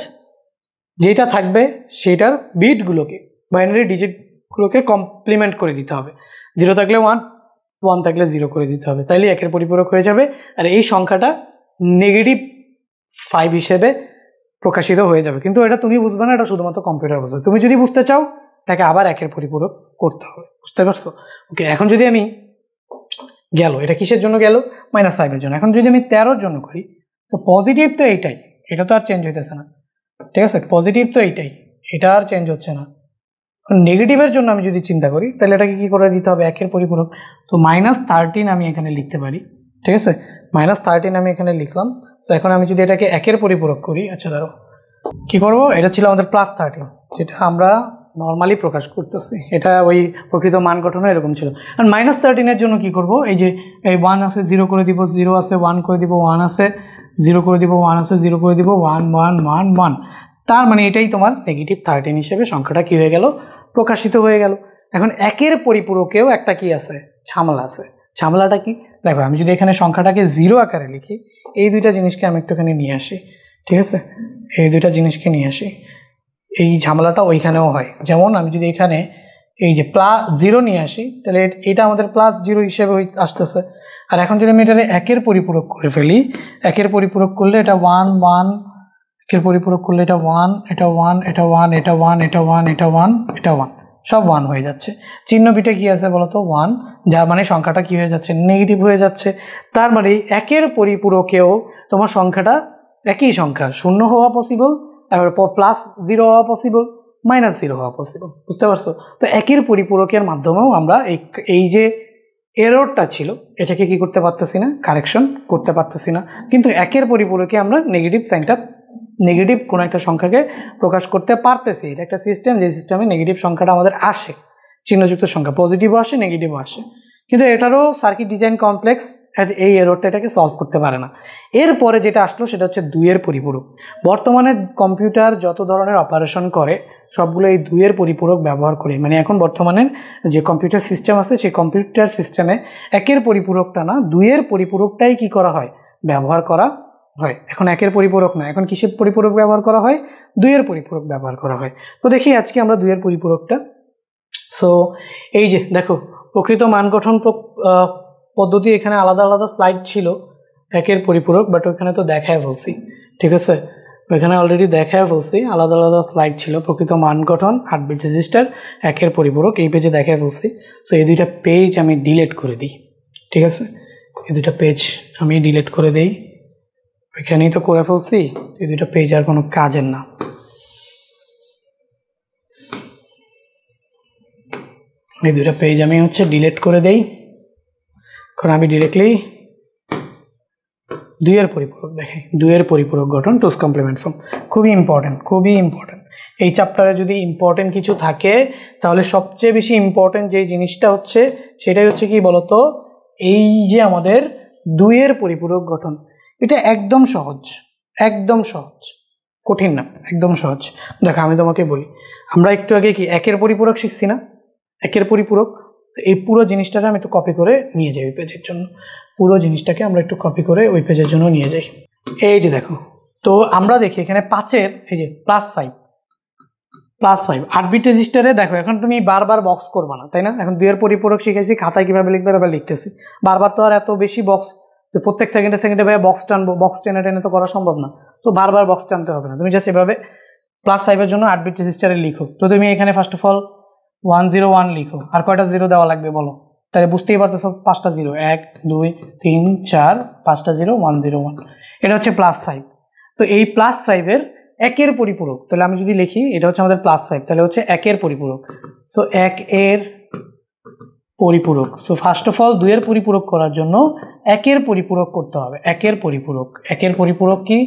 যেটা থাকবে সেটার বিটগুলোকে, বাইনারি ডিজিটগুলোকে কমপ্লিমেন্ট করে দিতে হবে। 0 থাকলে 1, 1 থাকলে 0 করে দিতে হবে, তাইলে একের পরিপূরক হয়ে যাবে, আর এই সংখ্যাটা -5 হিসেবে প্রকাশিত হয়ে যাবে। কিন্তু এটা তুমি বুঝবে না, এটা শুধুমাত্র কম্পিউটার বুঝবে। তুমি যদি বুঝতে চাও, এটাকে আবার একের পরিপূরক করতে হবে, বুঝতে পারছো? ওকে, এখন যদি আমি গেল, এটা কিসের জন্য গেল, -5 এর জন্য। এখন যদি আমি 13 জন্য করি, তো পজিটিভ তো এইটাই, এটা তো আর চেঞ্জ হইতেছে না, ঠিক আছে? পজিটিভ তো এইটাই, এটা আর চেঞ্জ হচ্ছে না। নেগেটিভের জন্য আমি যদি চিন্তা করি, তাহলে এটাকে কি করে দিতে হবে, একের পরিপূরক। তো -13 আমি এখানে লিখতে পারি, ঠিক আছে? -13 আমি এখানে লিখলাম। তো এখন আমি যদি এটাকে একের পরিপূরক করি, আচ্ছা ধরো কি করব, এটা ছিল আমাদের +13, যেটা আমরা নর্মালি প্রকাশ করতেছি, এটা ওই প্রকৃত মান গঠনও এরকম ছিল। আর -13 এর জন্য কি করব, এই যে এই 1 আছে 0 করে দিব, 0 আছে 1 করে দিব, 1 আছে 0 করে দিব, 1 আছে 0 করে দিব, 1 1 1 1। তার মানে এটাই তোমার -13 হিসেবে সংখ্যাটা কী হয়ে গেল, প্রকাশিত হয়ে গেল। এখন একের পরিপূরকেও একটা কি আছে, ঝামেলা আছে। ঝামেলাটা কি দেখো, আমি যদি এখানে সংখ্যাটাকে 0 আকারে লিখি, এই দুইটা জিনিসকে আমি একটুখানি নিয়ে আসি, ঠিক আছে, এই দুইটা জিনিসকে নিয়ে আসি, এই ঝামেলাটা ওইখানেও হয়। যেমন আমি যদি এখানে এই যে +0 নিয়ে আসি, তাহলে এটা আমাদের +0 হিসেবে আসতেছে। আর এখন যদি আমি এটা একের পরিপূরক করে ফেলি, একের পরিপূরক করলে এটা 1 1, একের পরিপূরক করলে এটা 1, এটা 1, এটা 1, এটা 1, এটা 1, এটা 1, এটা 1, সব 1 হয়ে যাচ্ছে। চিহ্ন পিঠে কী আছে বলো তো, 1, যার মানে সংখ্যাটা কী হয়ে যাচ্ছে, নেগেটিভ হয়ে যাচ্ছে। তার মানে একের পরিপূরকেও তোমার সংখ্যাটা একই সংখ্যা, 0 হওয়া পসিবল, তারপর +0 হওয়া পসিবল, -0 হওয়া পসিবল, বুঝতে পারছো? তো একের পরিপূরকের মাধ্যমেও আমরা এই যে এররটা ছিল এটাকে কি করতে পারতেছি না, কারেকশন করতে পারতেছি না। কিন্তু একের পরিপূরকে আমরা নেগেটিভ সাইনটা, নেগেটিভ কোনো একটা সংখ্যাকে প্রকাশ করতে পারতেছি। এটা একটা সিস্টেম, যে সিস্টেমে নেগেটিভ সংখ্যাটা আমাদের আসে, চিহ্নযুক্ত সংখ্যা, পজিটিভও আসে নেগেটিভও আসে। কিন্তু এটারও সার্কিট ডিজাইন কমপ্লেক্স, এই এররটা এটাকে সলভ করতে পারে না। এরপরে যেটা আসলো সেটা হচ্ছে 2-এর পরিপূরক। বর্তমানে কম্পিউটার যত ধরনের অপারেশন করে সবগুলো এই 2-এর পরিপূরক ব্যবহার করে। মানে এখন বর্তমানে যে কম্পিউটার সিস্টেম আছে সেই কম্পিউটার সিস্টেমে একের পরিপূরকটা না, 2-এর পরিপূরকটাই কি করা হয়, ব্যবহার করা হয়। এখন একের পরিপূরক না, এখন কিসের পরিপূরক ব্যবহার করা হয়, 2-এর পরিপূরক ব্যবহার করা হয়। তো দেখি আজকে আমরা 2-এর পরিপূরকটা। সো এই যে দেখো, প্রকৃত মান গঠন পদ্ধতি এখানে আলাদা আলাদা স্লাইড ছিল একের পরিপূরক, বাট ওইখানে তো দেখায় বলছি, ঠিক আছে, ওইখানে অলরেডি দেখায় বলছি, আলাদা আলাদা স্লাইড ছিল। প্রকৃত মান গঠন, 8 বিট রেজিস্টার, একের পরিপূরক, এই পেজে দেখায় বলছি। সো এই দুইটা পেজ আমি ডিলিট করে দিই, ঠিক আছে, এই দুইটা পেজ আমি ডিলিট করে দিই, ওইখানেই তো করে ফেলছি, এই দুইটা পেজ আর কোনো কাজের না। এই দুইটা পেজ আমি হচ্ছে ডিলিট করে দেই। এখন আমি ডিরেক্টলি 2-এর পরিপূরক দেখে, 2-এর পরিপূরক গঠন, টুস কমপ্লিমেন্ট সাম, খুবই ইম্পর্টেন্ট, খুবই ইম্পর্টেন্ট। এই চ্যাপ্টারে যদি ইম্পর্টেন্ট কিছু থাকে তাহলে সবচেয়ে বেশি ইম্পর্টেন্ট যে জিনিসটা হচ্ছে সেটাই হচ্ছে কি বলতো, এই যে আমাদের 2-এর পরিপূরক গঠন। এটা একদম সহজ, একদম সহজ, কঠিন না, একদম সহজ। দেখো আমি তোমাকে বলি, আমরা একটু আগে কি একের পরিপূরক শিখছি না, একের পরিপূরক। তো এই পুরো জিনিসটাকে আমি একটু কপি করে নিয়ে যাই ওই পেজের জন্য, পুরো জিনিসটাকে আমরা একটু কপি করে ওই পেজের জন্য নিয়ে যাই। এই যে দেখো, তো আমরা দেখি এখানে 5-এর এই যে +5, 8 বিট রেজিস্টারে দেখো, এখন তুমি বারবার বক্স করবা না, তাই না? এখন 2-এর পরিপূরক শিখেছি, খাতায় কীভাবে লিখবে এবার লিখতেছি, বারবার তো আর এত বেশি বক্স, প্রত্যেক সেকেন্ডে সেকেন্ডে ভাই বক্স টানবো, বক্স টেনে টেনে তো করা সম্ভব না, তো বারবার বক্স টানতে হবে না, তুমি জাস্ট এভাবে +5-এর জন্য 8 বিট রেজিস্টারে লিখো। তো তুমি এখানে ফার্স্ট অফ অল 101 লিখো, আর কয়টা 0 দেওয়া লাগবে বলো, তাহলে বুঝতেই পারতেছো 5টা 0, 1 2 3 4 5টা 0, 101, এটা হচ্ছে +5। তো এই +5-এর একের পরিপূরক, তাহলে আমি যদি লিখি এটা হচ্ছে আমাদের +5, তাহলে হচ্ছে একের পরিপূরক। সো 1-এর পরিপূরক, সো ফার্স্ট অফ অল 2-এর পরিপূরক করার জন্য একের পরিপূরক করতে হবে। একের পরিপূরক, একের পরিপূরক কি,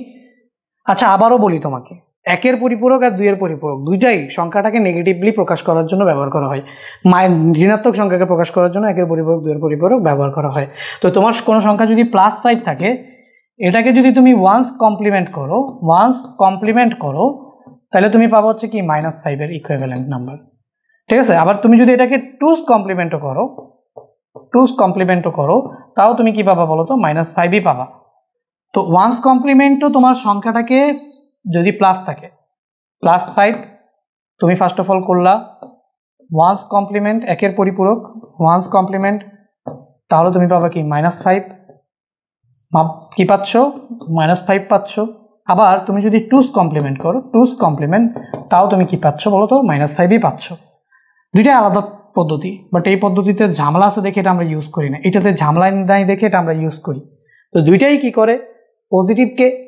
আচ্ছা আবারও বলি তোমাকে, একের পরিপূরক আর 2-এর পরিপূরক দুইটাই সংখ্যাটাকে নেগেটিভলি প্রকাশ করার জন্য ব্যবহার করা হয়। ঋণাত্মক সংখ্যাকে প্রকাশ করার জন্য একের পরিপূরক 2-এর পরিপূরক ব্যবহার করা হয়। তো তোমার কোনো সংখ্যা যদি +5 থাকে, এটাকে যদি তুমি ওয়ান্স কমপ্লিমেন্ট করো তাহলে তুমি পাবো হচ্ছে কি -5-এর ইকুইভ্যালেন্ট নাম্বার, ঠিক আছে। আবার তুমি যদি এটাকে টুস কমপ্লিমেন্টও করো তাও তুমি কি পাবা বলো তো, -5ই পাবা। তো ওয়ান্স কমপ্লিমেন্টও তোমার সংখ্যাটাকে যদি প্লাস থাকে, +5 তুমি ফার্স্ট অফ অল করলা ওয়ান্স কমপ্লিমেন্ট, একের পরিপূরক ওয়ান্স কমপ্লিমেন্ট, তাহলে তুমি পাবা কি -5, কি পাচ্ছ, -5 পাচ্ছ। আবার তুমি যদি টুস কমপ্লিমেন্ট করো, টুস কমপ্লিমেন্ট, তাও তুমি কি পাচ্ছ বলো তো, -5ই পাচ্ছ। দুইটাই আলাদা পদ্ধতি, বাট এই পদ্ধতিতে ঝামেলা আছে দেখে এটা আমরা ইউজ করি না, এটাতে ঝামেলা নাই দেখে এটা আমরা ইউজ করি। তো দুইটাই কি করে,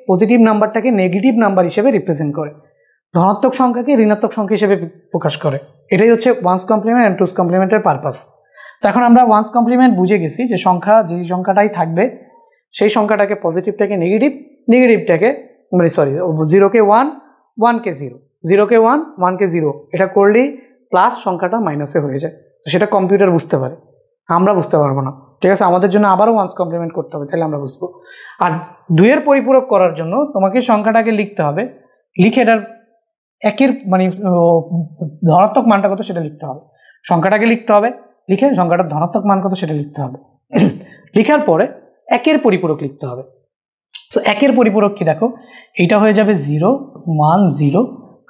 পজিটিভ নাম্বারটাকে নেগেটিভ নাম্বার হিসেবে রিপ্রেজেন্ট করে, ধনাত্মক সংখ্যাকে ঋণাত্মক সংখ্যা হিসেবে প্রকাশ করে। এটাই হচ্ছে ওয়ান্স কমপ্লিমেন্ট অ্যান্ড টুস কমপ্লিমেন্টের পারপাস। তো এখন আমরা ওয়ান্স কমপ্লিমেন্ট বুঝে গেছি যে যে সংখ্যাটাই থাকবে সেই সংখ্যাটাকে পজিটিভটাকে নেগেটিভটাকে জিরোকে 1, 1কে 0, 0কে 1, 1কে 0, এটা করলেই প্লাস সংখ্যাটা মাইনাসে হয়ে যায়। তো সেটা কম্পিউটার বুঝতে পারে, আমরা বুঝতে পারবো না। ঠিক আছে, আমাদের জন্য আবারও ওয়ান্স কমপ্লিমেন্ট করতে হবে, তাহলে আমরা বুঝবো। আর 2 এর পরিপূরক করার জন্য তোমাকে সংখ্যাটাকে লিখতে হবে, লিখে এটার একের মানে ধনাত্মক মানটা কত সেটা লিখতে হবে। সংখ্যাটাকে লিখতে হবে, লিখে সংখ্যাটার ধনাত্মক মান কত সেটা লিখতে হবে। লিখার পরে একের পরিপূরক লিখতে হবে। তো একের পরিপূরক কি দেখো, এইটা হয়ে যাবে 0 1 0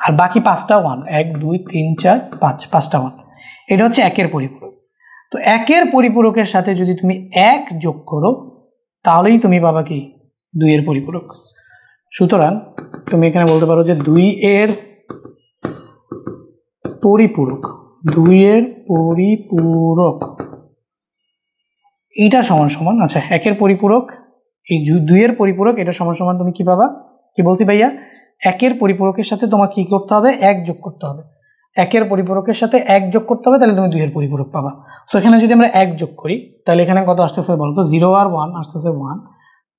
আর বাকি 5টা 1, 1 2 3 4 5, 5টা 1। এটা হচ্ছে একের পরিপূরক। তো একের পরিপূরকের সাথে যদি তুমি 1 যোগ করো তাহলেই তুমি পাবা কি 2 এর পরিপূরক। সুতরাং তুমি এখানে বলতে পারো যে 2 এর পরিপূরক, 2 এর পরিপূরক এইটা সমান সমান, আচ্ছা একের পরিপূরক, এই 2 এর পরিপূরক এটা সমান সমান তুমি কি পাবা, কি বলছি ভাইয়া, একের পরিপূরকের সাথে তোমাকে কি করতে হবে, 1 যোগ করতে হবে। একের পরিপূরকের সাথে 1 যোগ করতে হবে, তাহলে তুমি 2 এর পরিপূরক পাবা। সো এখানে যদি আমরা 1 যোগ করি তাহলে এখানে কত আসতেছে বলো তো, 0 আর 1 আসতেছে 1,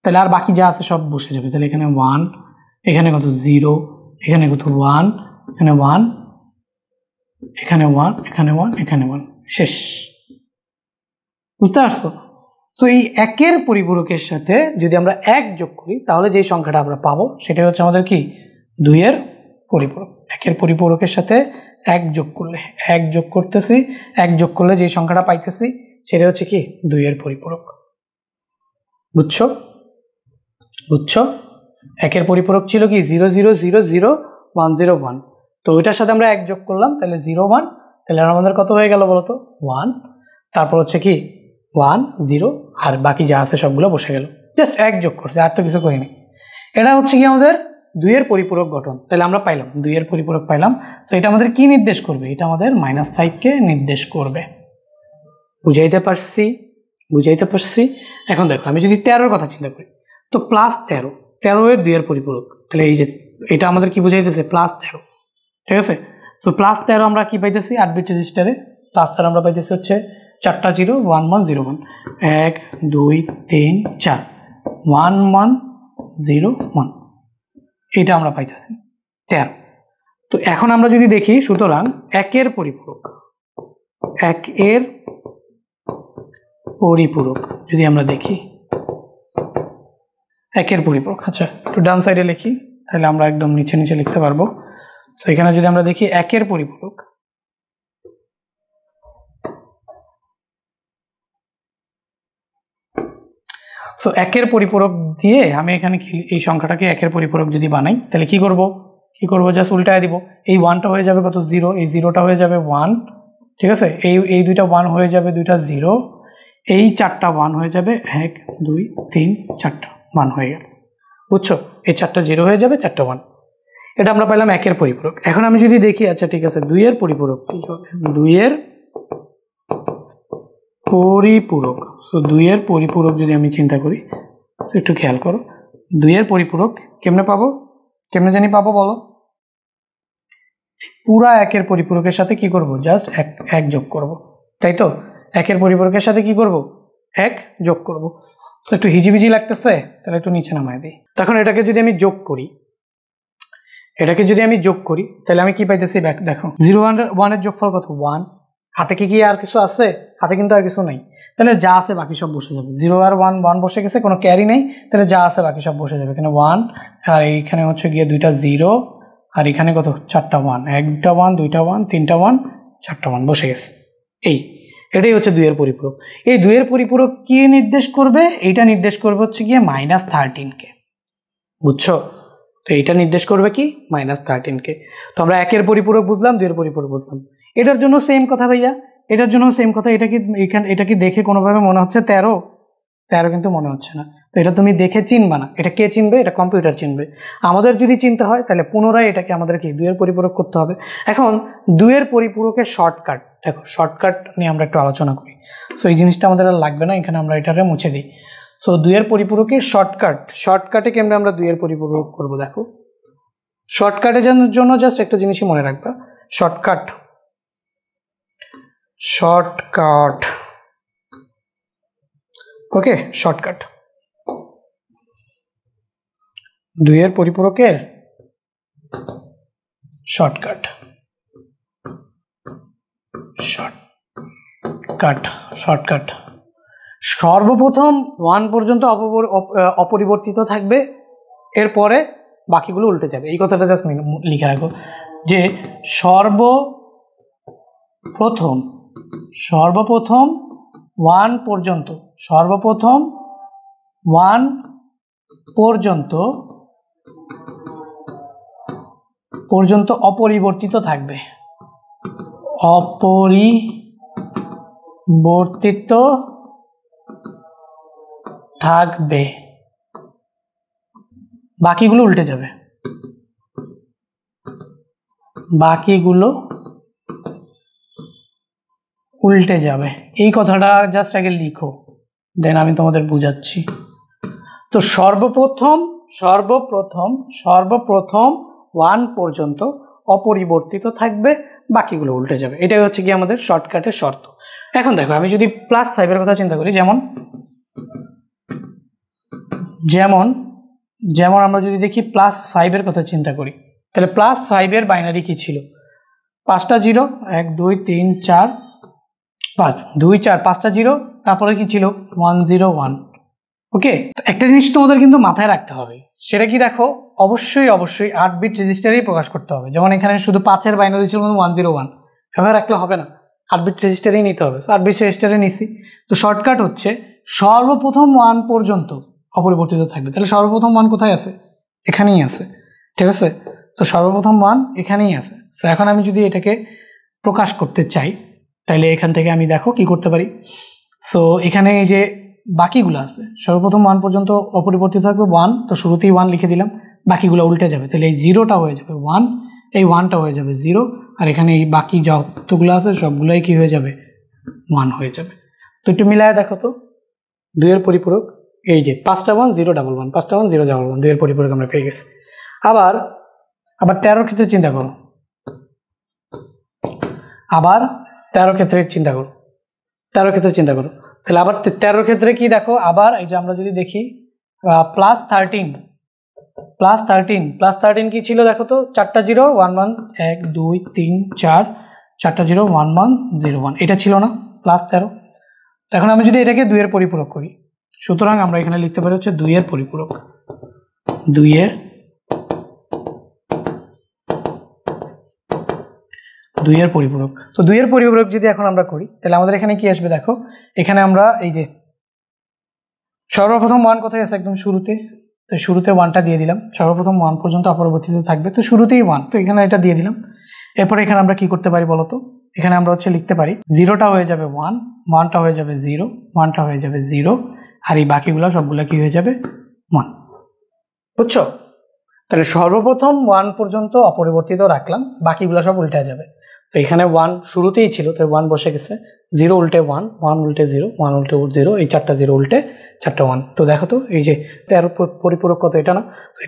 তাহলে আর বাকি যা আছে সব বসে যাবে। তাহলে এখানে 1, এখানে কত 0, এখানে কত 1, এখানে 1, এখানে 1, এখানে 1, এখানে 1, শেষ। বুঝতে পারছো? সো এই একের পরিপূরকের সাথে যদি আমরা 1 যোগ করি তাহলে যেই সংখ্যাটা আমরা পাবো সেটা হচ্ছে আমাদের কি 2 এর পরিপূরক। একের পরিপূরকের সাথে 1 যোগ করলে, 1 যোগ করতেছি, 1 যোগ করলে যেই সংখ্যাটা পাইতেছি সেটা হচ্ছে কি 2 এর পরিপূরক। বুঝছো? বুঝছো? একের পরিপূরক ছিল কি 0 0 0 0 1 0 1, তো ওইটার সাথে আমরা 1 যোগ করলাম, তাহলে 0 1, তাহলে আমাদের কত হয়ে গেল বলো তো 1, তারপর হচ্ছে কি 1 0 আর বাকি যা আছে সবগুলো বসে গেল, জাস্ট 1 যোগ করছে, আর তো কিছু করিনি। এটা হচ্ছে কি আমাদের 2 এর পরিপূরক গঠন। তাহলে আমরা পাইলাম 2 এর পরিপূরক পাইলাম। সো এটা আমাদের কি নির্দেশ করবে, এটা আমাদের -5 কে নির্দেশ করবে। বুঝাইতে পারছি? বুঝাইতে পারছি? এখন দেখো আমি যদি 13 এর কথা চিন্তা করি, তো +13, 13 এর 2 এর পরিপূরক, তাহলে এই যে এটা আমাদের কি বুঝাইতেছে +13, ঠিক আছে। সো +13 আমরা কি পাইতেছি 8 বিট রেজিস্টারে, +13 আমরা পাইতেছি হচ্ছে 4টা 0 1 1 0 1, 1 2 3 4 1 1 0 1, এটা আমরা পাইতেছি 13। তো এখন আমরা যদি দেখি, সুতরাং একের পরিপূরক, একের পরিপূরক যদি আমরা দেখি, একের পরিপূরক, আচ্ছা একটু ডান সাইডে লিখি তাহলে আমরা একদম নিচে নিচে লিখতে পারবো। সো এখানে যদি আমরা দেখি একের পরিপূরক, সো একের পরিপূরক দিয়ে আমি এখানে এই সংখ্যাটাকে একের পরিপূরক যদি বানাই তাহলে কি করব, জাস্ট উল্টায় দিব। এই 1টা হয়ে যাবে কত 0, এই 0টা হয়ে যাবে 1, ঠিক আছে, এই দুইটা 1 হয়ে যাবে, দুইটা 0, এই 4টা 1 হয়ে যাবে, 1 2 3 4টা 1 হয়ে গেল। বুঝছো? এই 4টা 0 হয়ে যাবে, 4টা 1, এটা আমরা পাইলাম একের পরিপূরক। এখন আমি যদি দেখি, আচ্ছা ঠিক আছে 2 এর পরিপূরক কি হবে, 2 এর পরিপূরক। সো 2 এর পরিপূরক যদি আমি চিন্তা করি, সো একটু খেয়াল করো 2 এর পরিপূরক কেমনে পাবো, কেমনে জানি পাবো বলো, পুরা একের পরিপূরকের সাথে কি করব, জাস্ট 1 যোগ করব, তাই তো। একের পরিপূরকের সাথে কি করব, 1 যোগ করব। তো একটু হিজিবিজি লাগতেছে, তাহলে একটু নিচে নামায় দিই। তখন এটাকে যদি আমি যোগ করি, তাহলে আমি কি পাইতেছি দেখো, 0 1 এর যোগফল কত 1, হাতে কি আর কিছু আছে, হাতে কিন্তু আর কিছু নাই, তাহলে যা আছে বাকি সব বসে যাবে। 0 আর 1 1 বসে গেছে, কোনো ক্যারি নেই, তাহলে যা আছে বাকি সব বসে যাবে। এখানে 1 আর এইখানে হচ্ছে গিয়ে দুইটা 0 আর এখানে কত 4টা 1, 1টা 1 2টা 1 3টা 1 4টা 1 বসে গেছে। এটাই হচ্ছে 2 এর পরিপূরক। এই 2 এর পরিপূরক কি নির্দেশ করবে, এইটা নির্দেশ করবে হচ্ছে গিয়ে -13 কে। বুঝছো? তো এইটা নির্দেশ করবে কি -13 কে। তো আমরা একের পরিপূরক বুঝলাম, 2 এর পরিপূরক বুঝলাম। এটার জন্য সেম কথা ভাইয়া, এটার জন্য সেম কথা। এটা কি দেখে কোনোভাবে মনে হচ্ছে 13 কিন্তু মনে হচ্ছে না। তো এটা তুমি দেখে চিনবা না, এটা কে চিনবে, এটা কম্পিউটার চিনবে। আমাদের যদি চিনতে হয় তাহলে পুনরায় এটাকে আমাদের কি 2 এর পরিপূরক করতে হবে। এখন 2 এর পরিপূরকের শর্টকাট দেখো, শর্টকাট নিয়ে আমরা একটু আলোচনা করি। সো এই জিনিসটা আমাদের আর লাগবে না, এখানে আমরা এটারে মুছে দিই। সো 2 এর পরিপূরকের শর্টকাটে কেমনে আমরা 2 এর পরিপূরক করব দেখো। শর্টকাটের জন্য জাস্ট একটা জিনিসই মনে রাখবা, শর্টকাট ওকে, শর্টকাট 2 এর পরিপূরকের শর্টকাট সর্বপ্রথম 1 পর্যন্ত অপরিবর্তিত থাকবে, এরপরে বাকিগুলো উল্টে যাবে। এই কথাটা জাস্ট লিখে রাখো যে সর্বপ্রথম 1 পর্যন্ত অপরিবর্তিত থাকবে, বাকিগুলো উল্টে যাবে, এই কথাটা জাস্ট আগে লিখো, দেন আমি তোমাদের বুঝাচ্ছি। তো সর্বপ্রথম 1 পর্যন্ত অপরিবর্তিত থাকবে, বাকিগুলো উল্টে যাবে। এটাই হচ্ছে কি আমাদের শর্টকাটের শর্ত। এখন দেখো, আমি যদি +5 এর কথা চিন্তা করি, যেমন আমরা যদি দেখি +5 এর কথা চিন্তা করি, তাহলে +5 এর বাইনারি কি ছিল? 5টা 0, 1 2 3 4 5, 2 4 5টা 0, তারপরে কি ছিল? 1 0 1। ওকে, একটা জিনিস তোমাদের কিন্তু মাথায় রাখতে হবে, সেটা কি দেখো, অবশ্যই 8 বিট রেজিস্টারেই প্রকাশ করতে হবে। যেমন এখানে শুধু 5 এর বাইনারি ছিল 1 0 1, এভাবে রাখলে হবে না, 8 বিট রেজিস্টারেই নিতে হবে। 8 বিট রেজিস্টারে নিছি, তো শর্টকাট হচ্ছে সর্বপ্রথম 1 পর্যন্ত অপরিবর্তিত থাকবে। তাহলে সর্বপ্রথম 1 কোথায় আছে? এখানেই আছে, ঠিক আছে? তো সর্বপ্রথম 1 এখানেই আছে। তো এখন আমি যদি এটাকে প্রকাশ করতে চাই, তাহলে এখান থেকে আমি দেখো কি করতে পারি। সো এখানে এই যে বাকিগুলো আছে, সর্বপ্রথম 1 পর্যন্ত অপরিবর্তিত থাকবে 1, তো শুরুতেই 1 লিখে দিলাম, বাকিগুলো উল্টে যাবে। তাহলে এই 0টা হয়ে যাবে 1, এই 1টা হয়ে যাবে 0, আর এখানে এই বাকি যতগুলো আছে সবগুলোই কি হয়ে যাবে? 1 হয়ে যাবে। তো একটু মিলায় দেখো তো, 2 এর পরিপূরক এই যে 5টা 1 0 1 1, 5টা 1 0 1 1, 2 এর পরিপূরক আমরা পেয়ে গেছি। আবার 13 ক্ষেত্রে চিন্তা করো, আবার 13 ক্ষেত্রে চিন্তা করো, তাহলে আবার 13 ক্ষেত্রে কি দেখো, আবার এই যে আমরা যদি দেখি +13 কি ছিল দেখো তো, 4টা 0 1 1 1 2 3 4, 4টা 0 1 1 0 1, এটা ছিল না +13। তো এখন আমি যদি এটাকে 2 এর পরিপূরক করি, সুতরাং আমরা এখানে লিখতে পারি হচ্ছে 2 এর পরিপূরক, 2 এর পরিপূরক। তো 2 এর পরিপূরক যদি এখন আমরা করি, তাহলে আমাদের এখানে কি আসবে দেখো, এখানে আমরা এই যে সর্বপ্রথম 1 কোথায় আছে? একদম শুরুতে, তো শুরুতে 1টা দিয়ে দিলাম, সর্বপ্রথম 1 পর্যন্ত অপরিবর্তিত থাকবে, তো শুরুতেই 1, তো এখানে এটা দিয়ে দিলাম। এরপরে এখানে আমরা কি করতে পারি বলতো, এখানে আমরা হচ্ছে লিখতে পারি 0টা হয়ে যাবে 1, 1টা হয়ে যাবে 0, 1টা হয়ে যাবে 0, আর এই বাকিগুলো সবগুলো কি হয়ে যাবে? 1। বুঝছো? তাহলে সর্বপ্রথম 1 পর্যন্ত অপরিবর্তিত রাখলাম, বাকিগুলো সব উল্টে যাবে। তো এখানে 1 শুরুতেই ছিল, তো 1 বসে গেছে, 0 উল্টে 1, 1 উল্টে 0, 1 উল্টে 0, এই 4টা 0 উল্টে 4টা 1। তো দেখো তো, এই যে 13 পরিপূরক কত? এটা না? তো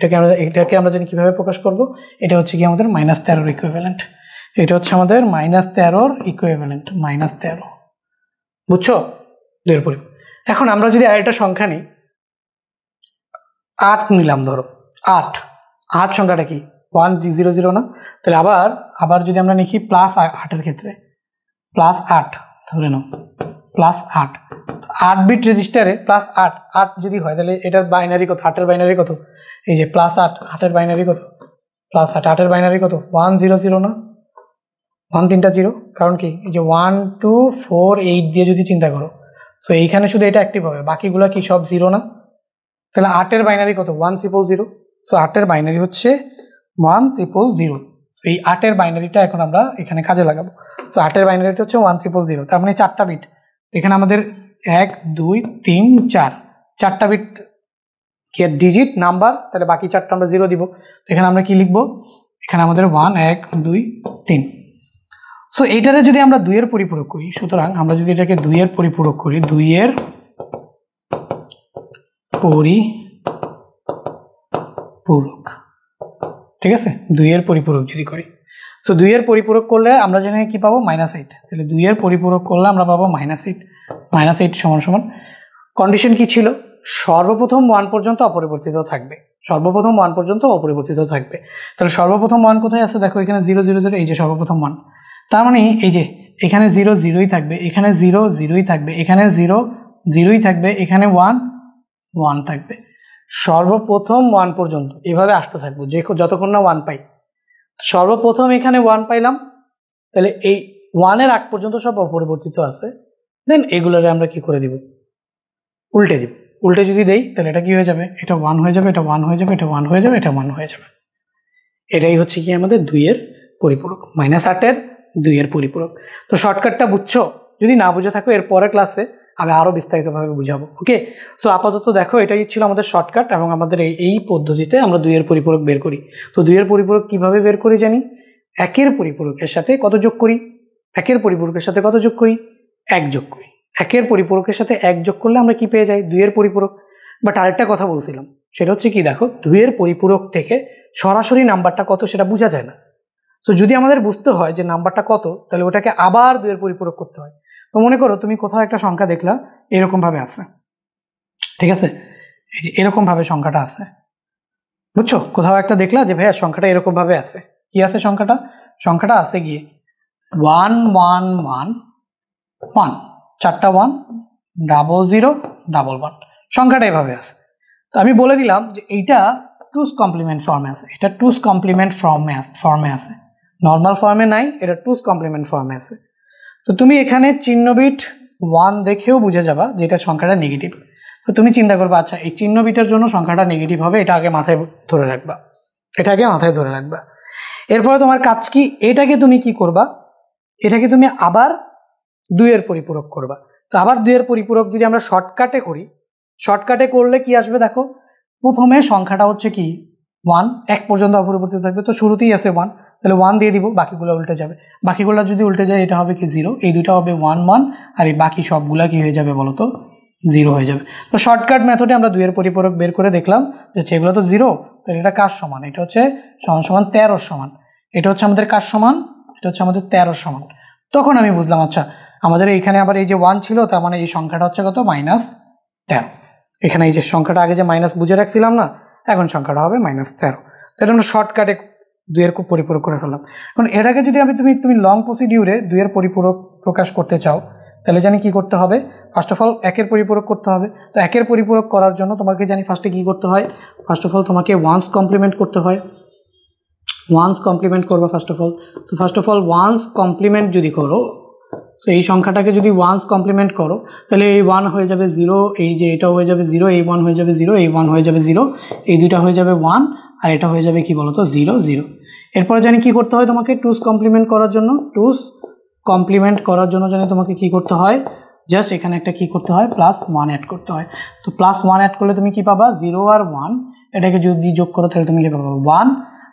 এটাকে আমরা জানি কীভাবে প্রকাশ করব, এটা হচ্ছে কি আমাদের -13 ইকুইভ্যালেন্ট, এটা হচ্ছে আমাদের -13 ইকুইভ্যালেন্ট, -13। বুঝছো? 2 এর পরিপূরক। এখন আমরা যদি আরেকটা সংখ্যা নিই, 8 নিলাম, ধরো 8 সংখ্যাটা কি? 1 0 0 না? তাহলে আবার যদি আমরা লিখি +8 এর ক্ষেত্রে, +8 ধরে নাও, +8, 8 বিট রেজিস্টারে +8 যদি হয়, তাহলে এটার বাইনারি কত? 8 এর বাইনারি কত? এই যে +8, 8 এর বাইনারি কত? +8, 8 এর বাইনারি কত? 1 0 0 না? 1 3টা 0, কারণ কি, এই যে 1 2 4 8 দিয়ে যদি চিন্তা করো, সো এইখানে শুধু এটা অ্যাক্টিভ হবে, বাকিগুলো কি সব 0 না? তাহলে 8 এর বাইনারি কত? 1 0 0, সো 8 এর বাইনারি হচ্ছে 1 0 0। সো এই 8 এর বাইনারিটা এখন আমরা এখানে কাজে লাগাবো। সো 8 এর বাইনারিটা হচ্ছে 1 0 0, তার মানে 4টা বিট। এখানে আমাদের 1 2 3 4, 4টা বিট ডিজিট নাম্বার, তাহলে বাকি 4টা আমরা 0 দিব। এখানে আমরা কি লিখবো? এখানে আমাদের 1 1 2 3। সো এইটারে যদি আমরা 2 এর পরিপূরক করি, সুতরাং আমরা যদি এটাকে 2 এর পরিপূরক করি, 2 এর পরিপূরক, ঠিক আছে, 2 এর পরিপূরক যদি করি, সো 2 এর পরিপূরক করলে আমরা জানি কি পাবো? -8। তাহলে 2 এর পরিপূরক করলে আমরা পাবো -8, -8 সমান কন্ডিশন কি ছিল? সর্বপ্রথম 1 পর্যন্ত অপরিবর্তিত থাকবে, সর্বপ্রথম 1 পর্যন্ত অপরিবর্তিত থাকবে। তাহলে সর্বপ্রথম 1 কোথায় আছে দেখো, এখানে 0 0 0, এই যে সর্বপ্রথম 1, তার মানে এই যে এখানে 0 0ই থাকবে, এখানে 0 0ই থাকবে, এখানে 0 0ই থাকবে, এখানে 1 1 থাকবে, সর্বপ্রথম 1 পর্যন্ত এভাবে আসতে থাকবো যতক্ষণ না 1 পাই। সর্বপ্রথম এখানে 1 পাইলাম, তাহলে এই 1 এর আগ পর্যন্ত সব অপরিবর্তিত আছে। দেন এগুলোরে আমরা কি করে দিব, উল্টে দিব। উল্টে যদি দেই তাহলে এটা কি হয়ে যাবে, এটা 1 হয়ে যাবে, এটা 1 হয়ে যাবে, এটা 1 হয়ে যাবে, এটা 1 হয়ে যাবে। এটাই হচ্ছে কি আমাদের 2 এর পরিপূরক, -8 এর 2 এর পরিপূরক। তো শর্টকাটটা বুঝছো? যদি না বুঝে থাকো এর পরের ক্লাসে আমি আরও বিস্তারিতভাবে বুঝাবো। ওকে, সো আপাতত দেখো এটাই ছিল আমাদের শর্টকাট, এবং আমাদের এই পদ্ধতিতে আমরা 2 এর পরিপূরক বের করি। তো 2 এর পরিপূরক কিভাবে বের করি জানি, 1 এর পরিপূরকের সাথে কত যোগ করি, 1 এর পরিপূরকের সাথে কত যোগ করি, 1 যোগ করি। 1 এর পরিপূরকের সাথে 1 যোগ করলে আমরা কি পেয়ে যাই, 2 এর পরিপূরক। বাট আরেকটা কথা বলছিলাম, সেটা হচ্ছে কি, দেখো 2 এর পরিপূরক থেকে সরাসরি নাম্বারটা কত সেটা বোঝা যায় না। তো যদি আমাদের বুঝতে হয় যে নাম্বারটা কত, তাহলে ওটাকে আবার 2 এর পরিপূরক করতে হয়। তো মনে করো তুমি কোথাও একটা সংখ্যা দেখলা এরকম ভাবে আছে, ঠিক আছে, এই যে এরকম ভাবে সংখ্যাটা আছে, বুঝছো? কোথাও একটা দেখলা যে ভাইয়া সংখ্যাটা এরকম ভাবে আছে, কি আছে সংখ্যাটা আছে গিয়ে 1 1 1 1, 4টা 1, 0 0 1 1, সংখ্যাটা এভাবে আছে। তো আমি বলে দিলাম যে এইটা টুস কমপ্লিমেন্ট ফর্মে আছে, এটা টুস কমপ্লিমেন্ট ফর্মে আছে, নর্মাল ফর্মে নাই, এটা টুস কমপ্লিমেন্ট ফর্মে আছে। তো তুমি এখানে চিহ্ন বিট 1 দেখেও বুঝে যাবা যে এটা সংখ্যাটা নেগেটিভ। তো তুমি চিন্তা করবা, আচ্ছা এই চিহ্ন বিটের জন্য সংখ্যাটা নেগেটিভ হবে, এটা আগে মাথায় ধরে রাখবা, এরপরে তোমার কাজ কি, এটাকে তুমি কি করবা, এটাকে তুমি আবার 2 এর পরিপূরক করবা। তো আবার 2 এর পরিপূরক যদি আমরা শর্টকাটে করি, শর্টকাটে করলে কি আসবে দেখো, প্রথমে সংখ্যাটা হচ্ছে কি 1, 1 পর্যন্ত অপরিবর্তিত থাকবে, তো শুরুতেই আছে 1, তাহলে 1 দিয়ে দিব, বাকিগুলো উল্টে যাবে, বাকিগুলো যদি উল্টে যায় এটা হবে কি 0, এই দুটো হবে 1 1, আর এই বাকি সবগুলা কি হয়ে যাবে বলো তো, 0 হয়ে যাবে। তো শর্টকাট মেথডে আমরা 2 এর পরিপূরক বের করে দেখলাম যে সেগুলো তো 0, তাহলে এটা কার সমান, এটা হচ্ছে সমান 13 সমান, এটা হচ্ছে আমাদের কার সমান, এটা হচ্ছে আমাদের 13 সমান। তখন আমি বুঝলাম আচ্ছা আমাদের এইখানে আবার এই যে 1 ছিল, তার মানে এই সংখ্যাটা হচ্ছে কত, -13। এখানে এই যে সংখ্যাটা আগে যে মাইনাস বুঝে রাখছিলাম না, এখন সংখ্যাটা হবে -13। তো এটা আমরা শর্টকাটে 2 এর পরিপূরক করে ফেললাম। এখন এটাকে যদি তুমি লং প্রসিডিউরে 2 এর পরিপূরক প্রকাশ করতে চাও, তাহলে জানি কি করতে হবে, ফার্স্ট অফ অল 1 এর পরিপূরক করতে হবে। তো 1 এর পরিপূরক করার জন্য তোমাকে জানি ফার্স্টে কি করতে হয়, ফার্স্ট অফ অল তোমাকে 1s কমপ্লিমেন্ট করতে হয়, 1s কমপ্লিমেন্ট করবা ফার্স্ট অফ অল। তো first of all 1s compliment যদি করো, তো এই সংখ্যাটাকে যদি 1s কমপ্লিমেন্ট করো, তাহলে এই 1 হয়ে যাবে 0, এই যে এটাও হয়ে যাবে 0, এই 1 হয়ে যাবে 0, এই 1 হয়ে যাবে 0, এই দুইটা হয়ে যাবে 1, আর এটা হয়ে যাবে কি বলতো 0 0। এরপরে জানি কি করতে হয় তোমাকে, 2s কমপ্লিমেন্ট করার জন্য, 2s কমপ্লিমেন্ট করার জন্য জানি তোমাকে কি করতে হয়, জাস্ট এখানে একটা কি করতে হয়, +1 অ্যাড করতে হয়। তো +1 অ্যাড করলে তুমি কি পাবা, 0 আর 1, এটাকে যদি যোগ করো তাহলে তুমি কি পাবা 1,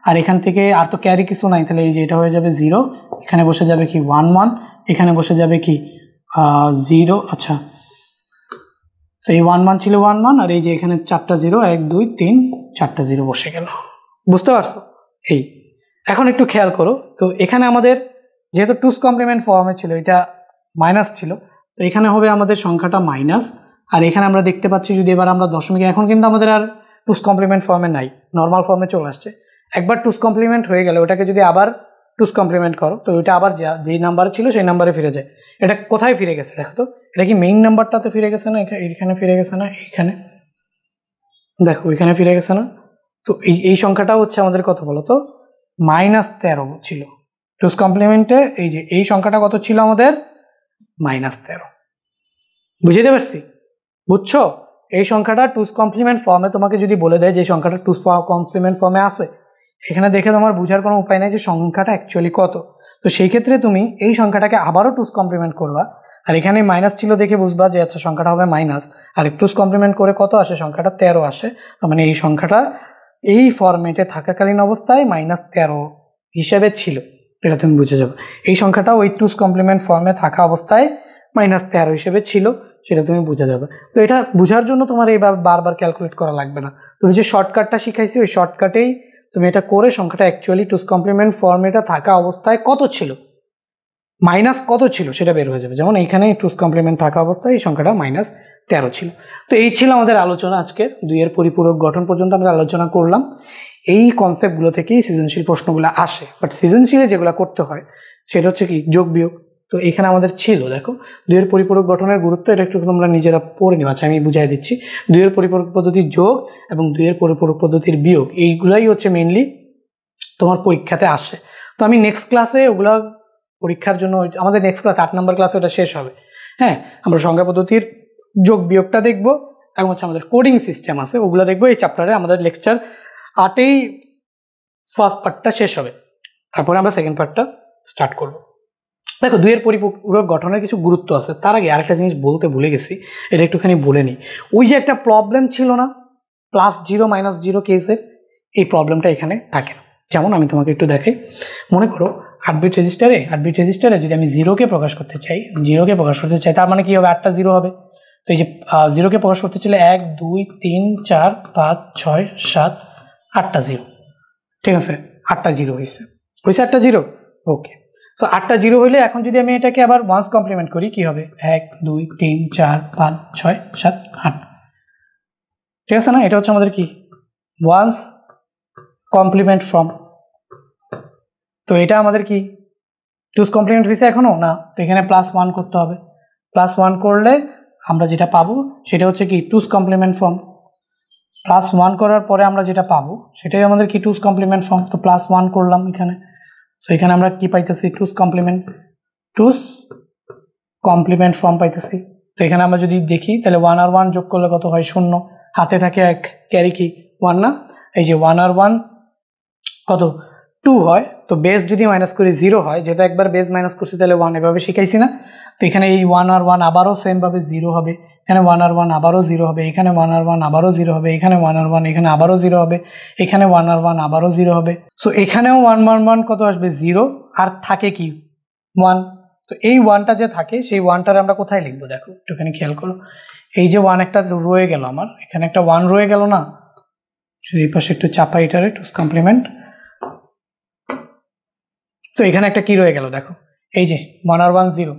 আর এখান থেকে আর তো ক্যারি কিছু নাই, তাহলে এই যে এটা হয়ে যাবে 0, এখানে বসে যাবে কি 1 1, এখানে বসে যাবে কি 0। আচ্ছা, সেই 1 1 ছিল 1 1, আর এই যে এখানে 4টা 0, 1 2 3 4টা 0 বসে গেল, বুঝতে পারছো? এই এখন একটু খেয়াল করো, তো এখানে আমাদের যেহেতু 2s কমপ্লিমেন্ট ফর্মে ছিল, এটা মাইনাস ছিল, তো এখানে হবে আমাদের সংখ্যাটা মাইনাস, আর এখানে আমরা দেখতে পাচ্ছি যদি এবার আমরা দশমিকে, এখন কিন্তু আমাদের আর 2s কমপ্লিমেন্ট ফর্মে নাই, নর্মাল ফর্মে চলে আসছে। একবার 2s কমপ্লিমেন্ট হয়ে গেলে ওটাকে যদি আবার 2s কমপ্লিমেন্ট করো, তো ওইটা আবার যেই নাম্বারে ছিল সেই নাম্বারে ফিরে যায়। এটা কোথায় ফিরে গেছে দেখো তো, এটা কি মেইন নাম্বারটাতে ফিরে গেছে না, এখানে ফিরে গেছে না, এইখানে দেখো এখানে ফিরে গেছে না। তো এই সংখ্যাটাও হচ্ছে আমাদের কত বলো তো, -13 ছিল 2s কমপ্লিমেন্টে। এই যে এই সংখ্যাটা কত ছিল আমাদের, -13। বুঝতে পারছি? বুঝছো? এই সংখ্যাটা 2s কমপ্লিমেন্ট ফর্মে তোমাকে যদি বলে দেয় যে সংখ্যাটা 2s কমপ্লিমেন্ট ফর্মে আছে, এখানে দেখে তোমার বোঝার কোনো উপায় নেই যে সংখ্যাটা অ্যাকচুয়ালি কত। তো সেই ক্ষেত্রে তুমি এই সংখ্যাটাকে আবারও 2s কমপ্লিমেন্ট করবা, আর এখানে মাইনাস ছিল দেখে বুঝবা যে আচ্ছা সংখ্যাটা হবে মাইনাস, আর 2s কমপ্লিমেন্ট করে কত আসে, সংখ্যাটা 13 আসে। তার মানে এই সংখ্যাটা এই ফরম্যাটে থাকাকালীন অবস্থায় -13 হিসেবে ছিল, এটা তুমি বুঝে যাবে। এই সংখ্যাটাও ওই 2s কমপ্লিমেন্ট ফর্মে থাকা অবস্থায় -13 হিসেবে ছিল, সেটা তুমি বুঝে যাবে। তো এটা বোঝার জন্য তোমার এইভাবে বারবার ক্যালকুলেট করা লাগবে না, তুমি যে শর্টকাটটা শিখাইছি ওই শর্টকাটেই তুমি এটা করে সংখ্যাটা অ্যাকচুয়ালি 2s কমপ্লিমেন্ট ফর্মেটা থাকা অবস্থায় কত ছিল, মাইনাস কত ছিল সেটা বের হয়ে যাবে। যেমন এইখানে 2s কমপ্লিমেন্ট থাকা অবস্থায় এই সংখ্যাটা -13 ছিল। তো এই ছিল আমাদের আলোচনা আজকে, 2 এর পরিপূরক গঠন পর্যন্ত আমরা আলোচনা করলাম। এই কনসেপ্টগুলো থেকেই সৃজনশীল প্রশ্নগুলো আসে, বাট সৃজনশীলে যেগুলো করতে হয় সেটা হচ্ছে কি যোগ বিয়োগ। তো এখানে আমাদের ছিল দেখো 2 এর পরিপূরক গঠনের গুরুত্ব, এটা একটু তোমরা নিজেরা পড়ে নিবা। আচ্ছা আমি বুঝাই দিচ্ছি। 2 এর পরিপূরক পদ্ধতির যোগ এবং 2 এর পরিপূরক পদ্ধতির বিয়োগ, এইগুলাই হচ্ছে মেইনলি তোমার পরীক্ষাতে আসে। তো আমি নেক্সট ক্লাসে ওগুলা পরীক্ষার জন্য, আমাদের নেক্সট ক্লাস 8 নম্বর ক্লাসে ওটা শেষ হবে। হ্যাঁ, আমরা সংখ্যা পদ্ধতির যোগ বিয়োগটা দেখব এবং হচ্ছে আমাদের কোডিং সিস্টেম আছে ওগুলো দেখবো। এই চ্যাপ্টারে আমাদের লেকচার 8এই ফার্স্ট পার্টটা শেষ হবে, তারপরে আমরা সেকেন্ড পার্টটা স্টার্ট করব। দেখো 2 এর পরিপূরক গঠনের কিছু গুরুত্ব আছে। তার আগে আরেকটা জিনিস বলতে ভুলে গেছি, এটা একটুখানি বলে নিই। ওই যে একটা প্রবলেম ছিল না +0 -0 কেসের, এই প্রবলেমটা এখানে থাকে না। যেমন আমি তোমাকে একটু দেখাই। মনে করো 8 বিট রেজিস্টারে যদি আমি 0কে প্রকাশ করতে চাই, তার মানে কি হবে, 8টা 0 হবে। তো এই যে 0কে প্রকাশ করতে চাইলে 1 2 3 4 5 6 7 8টা 0, ঠিক আছে, 8টা 0 হয়েছে 8টা 0। ওকে, সো 8টা 0 হইলে এখন যদি আমি এটাকে আবার ওয়ান্স কমপ্লিমেন্ট করি কি হবে, 1 2 3 4 5 6 7 8, ঠিক আছে না? এটা হচ্ছে আমাদের কি ওয়ান্স কমপ্লিমেন্ট ফর্ম। তো এটা আমাদের কি টুস কমপ্লিমেন্ট হয়েছে এখনো না, তো এখানে +1 করতে হবে। +1 করলে আমরা যেটা পাবো সেটা হচ্ছে কি টুস কমপ্লিমেন্ট ফর্ম। +1 করার পরে আমরা যেটা পাবো সেটাই আমাদের কি টুস কমপ্লিমেন্ট ফর্ম। তো +1 করলাম এখানে, সো এখানে আমরা কি পাইতেছি, টুস কমপ্লিমেন্ট ফর্ম পাইতেছি। তো এখানে আমরা যদি দেখি তাহলে 1 আর 1 যোগ করলে কত হয়, 0, হাতে থাকে 1, ক্যারি কি 1 না, এই যে 1 আর 1 কত 2 হয়। তো বেস যদি মাইনাস করি 0 হয়, যেহেতু একবার বেস মাইনাস করছি তাহলে 1, এভাবে শিখাইছি না। তো এখানে এই 1 আর 1 আবারও সেমভাবে 0 হবে, এখানে 1 আর 1 আবারও 0 হবে, এখানে 1 আর 1 আবারও 0 হবে, এখানে 1 আর 1 এখানে আবারও 0 হবে, এখানে 1 আর 1 আবারও 0 হবে। সো এখানেও 1 1 1 কত আসবে 0, আর থাকে কি 1। তো এই 1টা যে থাকে সেই 1টার আমরা কোথায় লিখবো দেখো একটুখানি খেয়াল করো। এই যে 1 একটা রয়ে গেল আমার, এখানে একটা 1 রয়ে গেল না, এই পাশে একটু চাপা এটারে টুস কমপ্লিমেন্ট। তো এখানে একটা কি রয়ে গেল দেখো, এই যে 1 আর 1 0,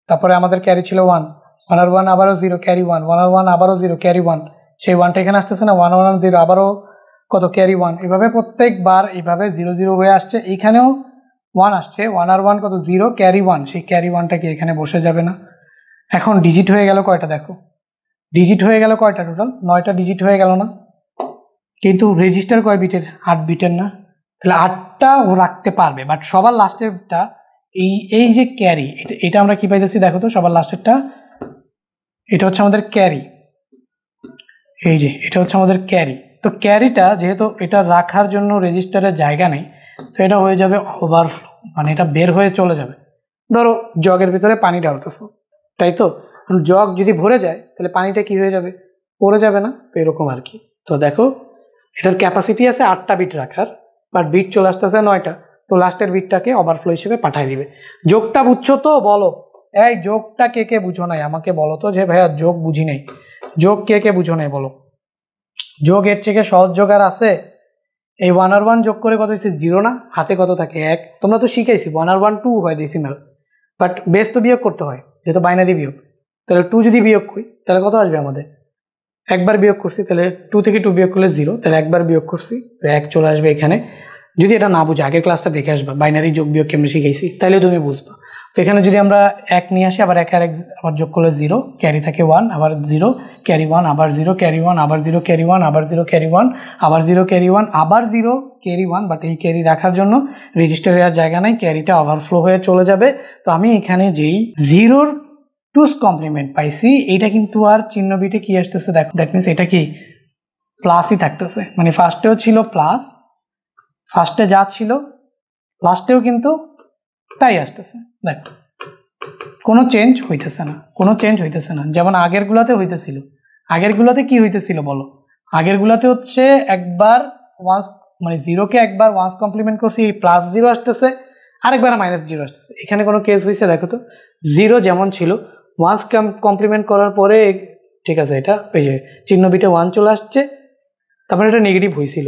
তারপরে আমাদের ক্যারি ছিল 1 আর 1 আবারও 0 ক্যারি 1 আর 1 আবারও 0 ক্যারি 1, সেই 1টা এখানে আসতেছে না, 1 1 0 আবারও কত ক্যারি 1, এভাবে প্রত্যেকবার এইভাবে 0 0 হয়ে আসছে। এইখানেও 1 আসছে, 1 আর 1 কত 0 ক্যারি 1, সেই ক্যারি 1টা কি এখানে বসে যাবে না? এখন ডিজিট হয়ে গেল কয়টা দেখো, ডিজিট হয়ে গেল কয়টা, টোটাল 9টা ডিজিট হয়ে গেল না, কিন্তু রেজিস্টার কয় বিটের, 8 বিটের না, তাহলে 8টা ও রাখতে পারবে। বাট সবার লাস্টেরটা এই যে ক্যারি, এটা আমরা কি পাইতেছি দেখো তো, সবার লাস্টেরটা এটা হচ্ছে আমাদের ক্যারি, এই যে এটা হচ্ছে আমাদের ক্যারি। তো ক্যারিটা যেহেতু এটা রাখার জন্য রেজিস্টারের জায়গা নেই, তো এটা হয়ে যাবে ওভারফ্লো, মানে এটা বের হয়ে চলে যাবে। ধরো জগের ভিতরে পানি ঢালতেছো, তাই তো, জগ যদি ভরে যায় তাহলে পানিটা কি হয়ে যাবে, পড়ে যাবে না? তো এরকম আর কি। তো দেখো এটার ক্যাপাসিটি আছে 8টা বিট রাখার, বাট বিট চলে আসতেছে 9টা, তো লাস্টের বিটটাকে ওভারফ্লো হিসেবে পাঠিয়ে দিবে। যোগটা বুঝছো তো বলো, এই যোগটা কে কে বুঝো নাই আমাকে বলো তো, যে ভাইয়া যোগ বুঝি নাই, যোগ কে কে বুঝো নাই বলো। যোগ এর থেকে সহজ যোগ আর আছে? এই 1 আর 1 যোগ করে কত হয়েছে 0 না, হাতে কত থাকে 1, তোমরা তো শিখাইছি 1 আর 1 2 হয় ডেসিমাল, বাট বেস তো বিয়োগ করতে হয় যেহেতু বাইনারি বিয়োগ। তাহলে 2 যদি বিয়োগ করি তাহলে কত আসবে আমাদের, একবার বিয়োগ করছি, তাহলে 2 থেকে 2 বিয়োগ করলে 0, তাহলে একবার বিয়োগ করছি তো 1 চলে আসবে এখানে। যদি এটা না বুঝে আগের ক্লাসটা দেখে আসবা, বাইনারি যোগ বিয়োগ কেমনে শিখাইছি, তাহলে তুমি বুঝবা। তো এখানে যদি আমরা 1 নিয়ে আসি, আবার 1 আর 1 আবার যোগ করলে 0, ক্যারি থাকে 1, আবার 0 ক্যারি 1, আবার 0 ক্যারি 1, আবার 0 ক্যারি 1, আবার 0 ক্যারি 1, আবার 0 ক্যারি 1, আবার 0 ক্যারি 1, বাট এই ক্যারি রাখার জন্য রেজিস্টারে আর জায়গা নাই, ক্যারিটা ওভারফ্লো হয়ে চলে যাবে। তো আমি এখানে যেই 0-র টুস কমপ্লিমেন্ট পাইছি, এইটা কিন্তু আর চিহ্ন বিটে কি আসতেছে দেখো, দ্যাট মিনস এটা কি প্লাসই থাকতেছে, মানে ফার্স্টেও ছিল প্লাস, ফার্স্টে যা ছিল লাস্টেও কিন্তু তাই আসতেছে। দেখো কোনো চেঞ্জ হইতেছে না, কোনো চেঞ্জ হইতেছে না, যেমন আগেরগুলোতে হইতেছিল। আগেরগুলোতে কি হইতেছিল বলো, আগেরগুলোতে হচ্ছে একবার ওয়ান্স মানে 0কে একবার ওয়ান্স কমপ্লিমেন্ট করছি, এই +0 আসতেছে, আরেকবার -0 আসতেছে। এখানে কোনো কেস হয়েছে দেখো তো, 0 যেমন ছিল ওয়ান্স কমপ্লিমেন্ট করার পরে, ঠিক আছে, এটা ওই যে চিহ্ন বিটে 1 চলে আসছে, তারপরে এটা নেগেটিভ হয়েছিল,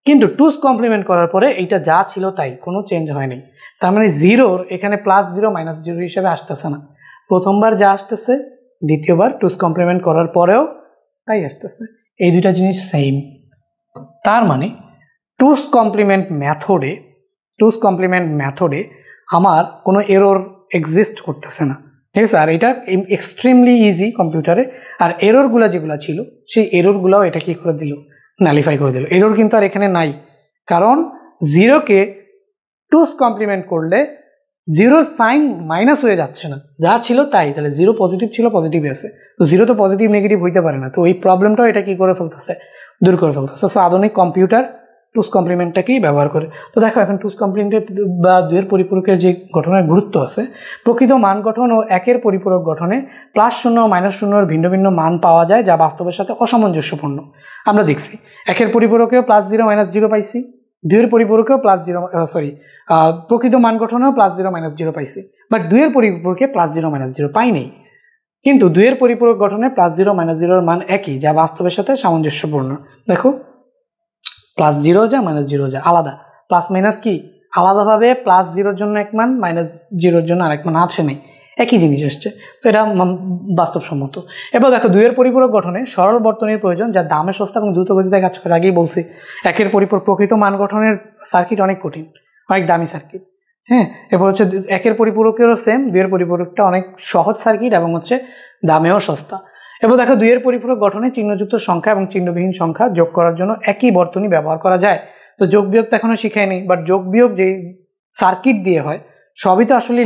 কিন্তু টুস কমপ্লিমেন্ট করার পরে এইটা যা ছিল তাই, কোনো চেঞ্জ হয়নি। তার মানে 0-র এখানে +0 -0 হিসেবে আসতেছে না, প্রথমবার যা আসতেছে দ্বিতীয়বার টুস কমপ্লিমেন্ট করার পরেও তাই আসতেছে, এই দুইটা জিনিস সেম। তার মানে টুস কমপ্লিমেন্ট মেথডে আমার কোনো এক্সিস্ট করতেছে না, ঠিক আছে। আর এটা এক্সট্রিমলি ইজি কম্পিউটারে। আর এররগুলো যেগুলো ছিল সেই এররগুলোও এটা কি করে দিল, নালিফাই করে দিল। এরর কিন্তু আর এখানে নাই, কারণ 0কে 2's কমপ্লিমেন্ট করলে 0 সাইন মাইনাস হয়ে যাচ্ছে না, যা ছিল তাই। তাহলে 0 পজিটিভ ছিল, পজিটিভ আছে, তো 0 তো পজিটিভ নেগেটিভ হইতে পারে না। তো এই প্রবলেমটাও এটা কি করে ফেলতেছে, দূর করে ফেলতেছে। সো আধুনিক কম্পিউটার 2's কমপ্লিমেন্টটাকেই ব্যবহার করে। তো দেখো এখন 2's কমপ্লিমেন্টের বা 2-এর পরিপূরকের যে গঠনের গুরুত্ব আছে, প্রকৃত মান গঠন ও 1-এর পরিপূরক গঠনে +0 ও -0 ভিন্ন ভিন্ন মান পাওয়া যায়, যা বাস্তবের সাথে অসামঞ্জস্যপূর্ণ। আমরা দেখছি 1-এর পরিপূরকেও +0 -0 পাইছি, 2-এর পরিপূরকেও প্রকৃত মান গঠনেও +0 -0 পাইছি, বাট 2-এর পরিপূরকে +0 -0 পাই নাই। কিন্তু 2-এর পরিপূরক গঠনে +0 -0 মান একই, যা বাস্তবের সাথে সামঞ্জস্যপূর্ণ। দেখো +0 যা -0 যা আলাদা, প্লাস মাইনাস কি আলাদাভাবে, +0-র জন্য এক মান, -0-র জন্য আরেক মান আছে নেই, একই জিনিস আসছে। তো এটা বাস্তবসম্মত। এবার দেখো 2-এর পরিপূরক গঠনে সরল বর্তনীর প্রয়োজন, যা দামে সস্তা এবং দ্রুত গতিতে কাজ করে। আগেই বলছি 1-এর প্রকৃত মান গঠনের সার্কিট অনেক কঠিন, অনেক দামি সার্কিট। হ্যাঁ, এরপর হচ্ছে 1-এর পরিপূরকেরও সেম, 2-এর পরিপূরকটা অনেক সহজ সার্কিট এবং হচ্ছে দামেও সস্তা। এবার দেখো 2-এর পরিপূরক গঠনে চিহ্নযুক্ত সংখ্যা এবং চিহ্নবিহীন সংখ্যা যোগ করার জন্য একই বর্তনী ব্যবহার করা যায়। তো যোগ বিয়োগ তো এখনো শিখায়নি, বাট যোগ বিয়োগ যে সার্কিট দিয়ে হয়, সবই তো আসলে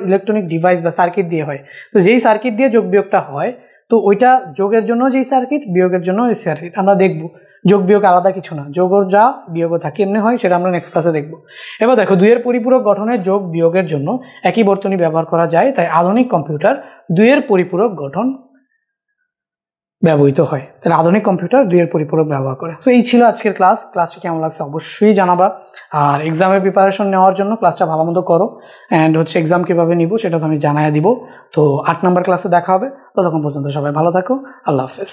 ইলেকট্রনিক ডিভাইস বা সার্কিট দিয়ে হয়। তো যেই সার্কিট দিয়ে যোগ বিয়োগটা হয়, তো ওইটা যোগের জন্য যেই সার্কিট, বিয়োগের জন্য ওই সার্কিট। আমরা দেখবো যোগ বিয়োগ আলাদা কিছু না, যোগও যা বিয়োগও তা কেমনে হয় সেটা আমরা নেক্সট ক্লাসে দেখবো। এবার দেখো 2-এর পরিপূরক গঠনে যোগ বিয়োগের জন্য একই বর্তনী ব্যবহার করা যায়, তাই আধুনিক কম্পিউটার 2-এর পরিপূরক গঠন ব্যবহৃত হয়। তাহলে আধুনিক কম্পিউটার 2-এর পরিপূরক ব্যবহার করে। তো এই ছিল আজকের ক্লাসটি কেমন লাগছে অবশ্যই জানাবা। আর এক্সামের প্রিপারেশন নেওয়ার জন্য ক্লাসটা ভালো মতো করো, অ্যান্ড হচ্ছে এক্সাম কীভাবে নিব সেটা তো আমি জানাই দিব। তো 8 নম্বর ক্লাসে দেখা হবে, ততক্ষণ পর্যন্ত সবাই ভালো থাকো, আল্লাহ হাফেজ।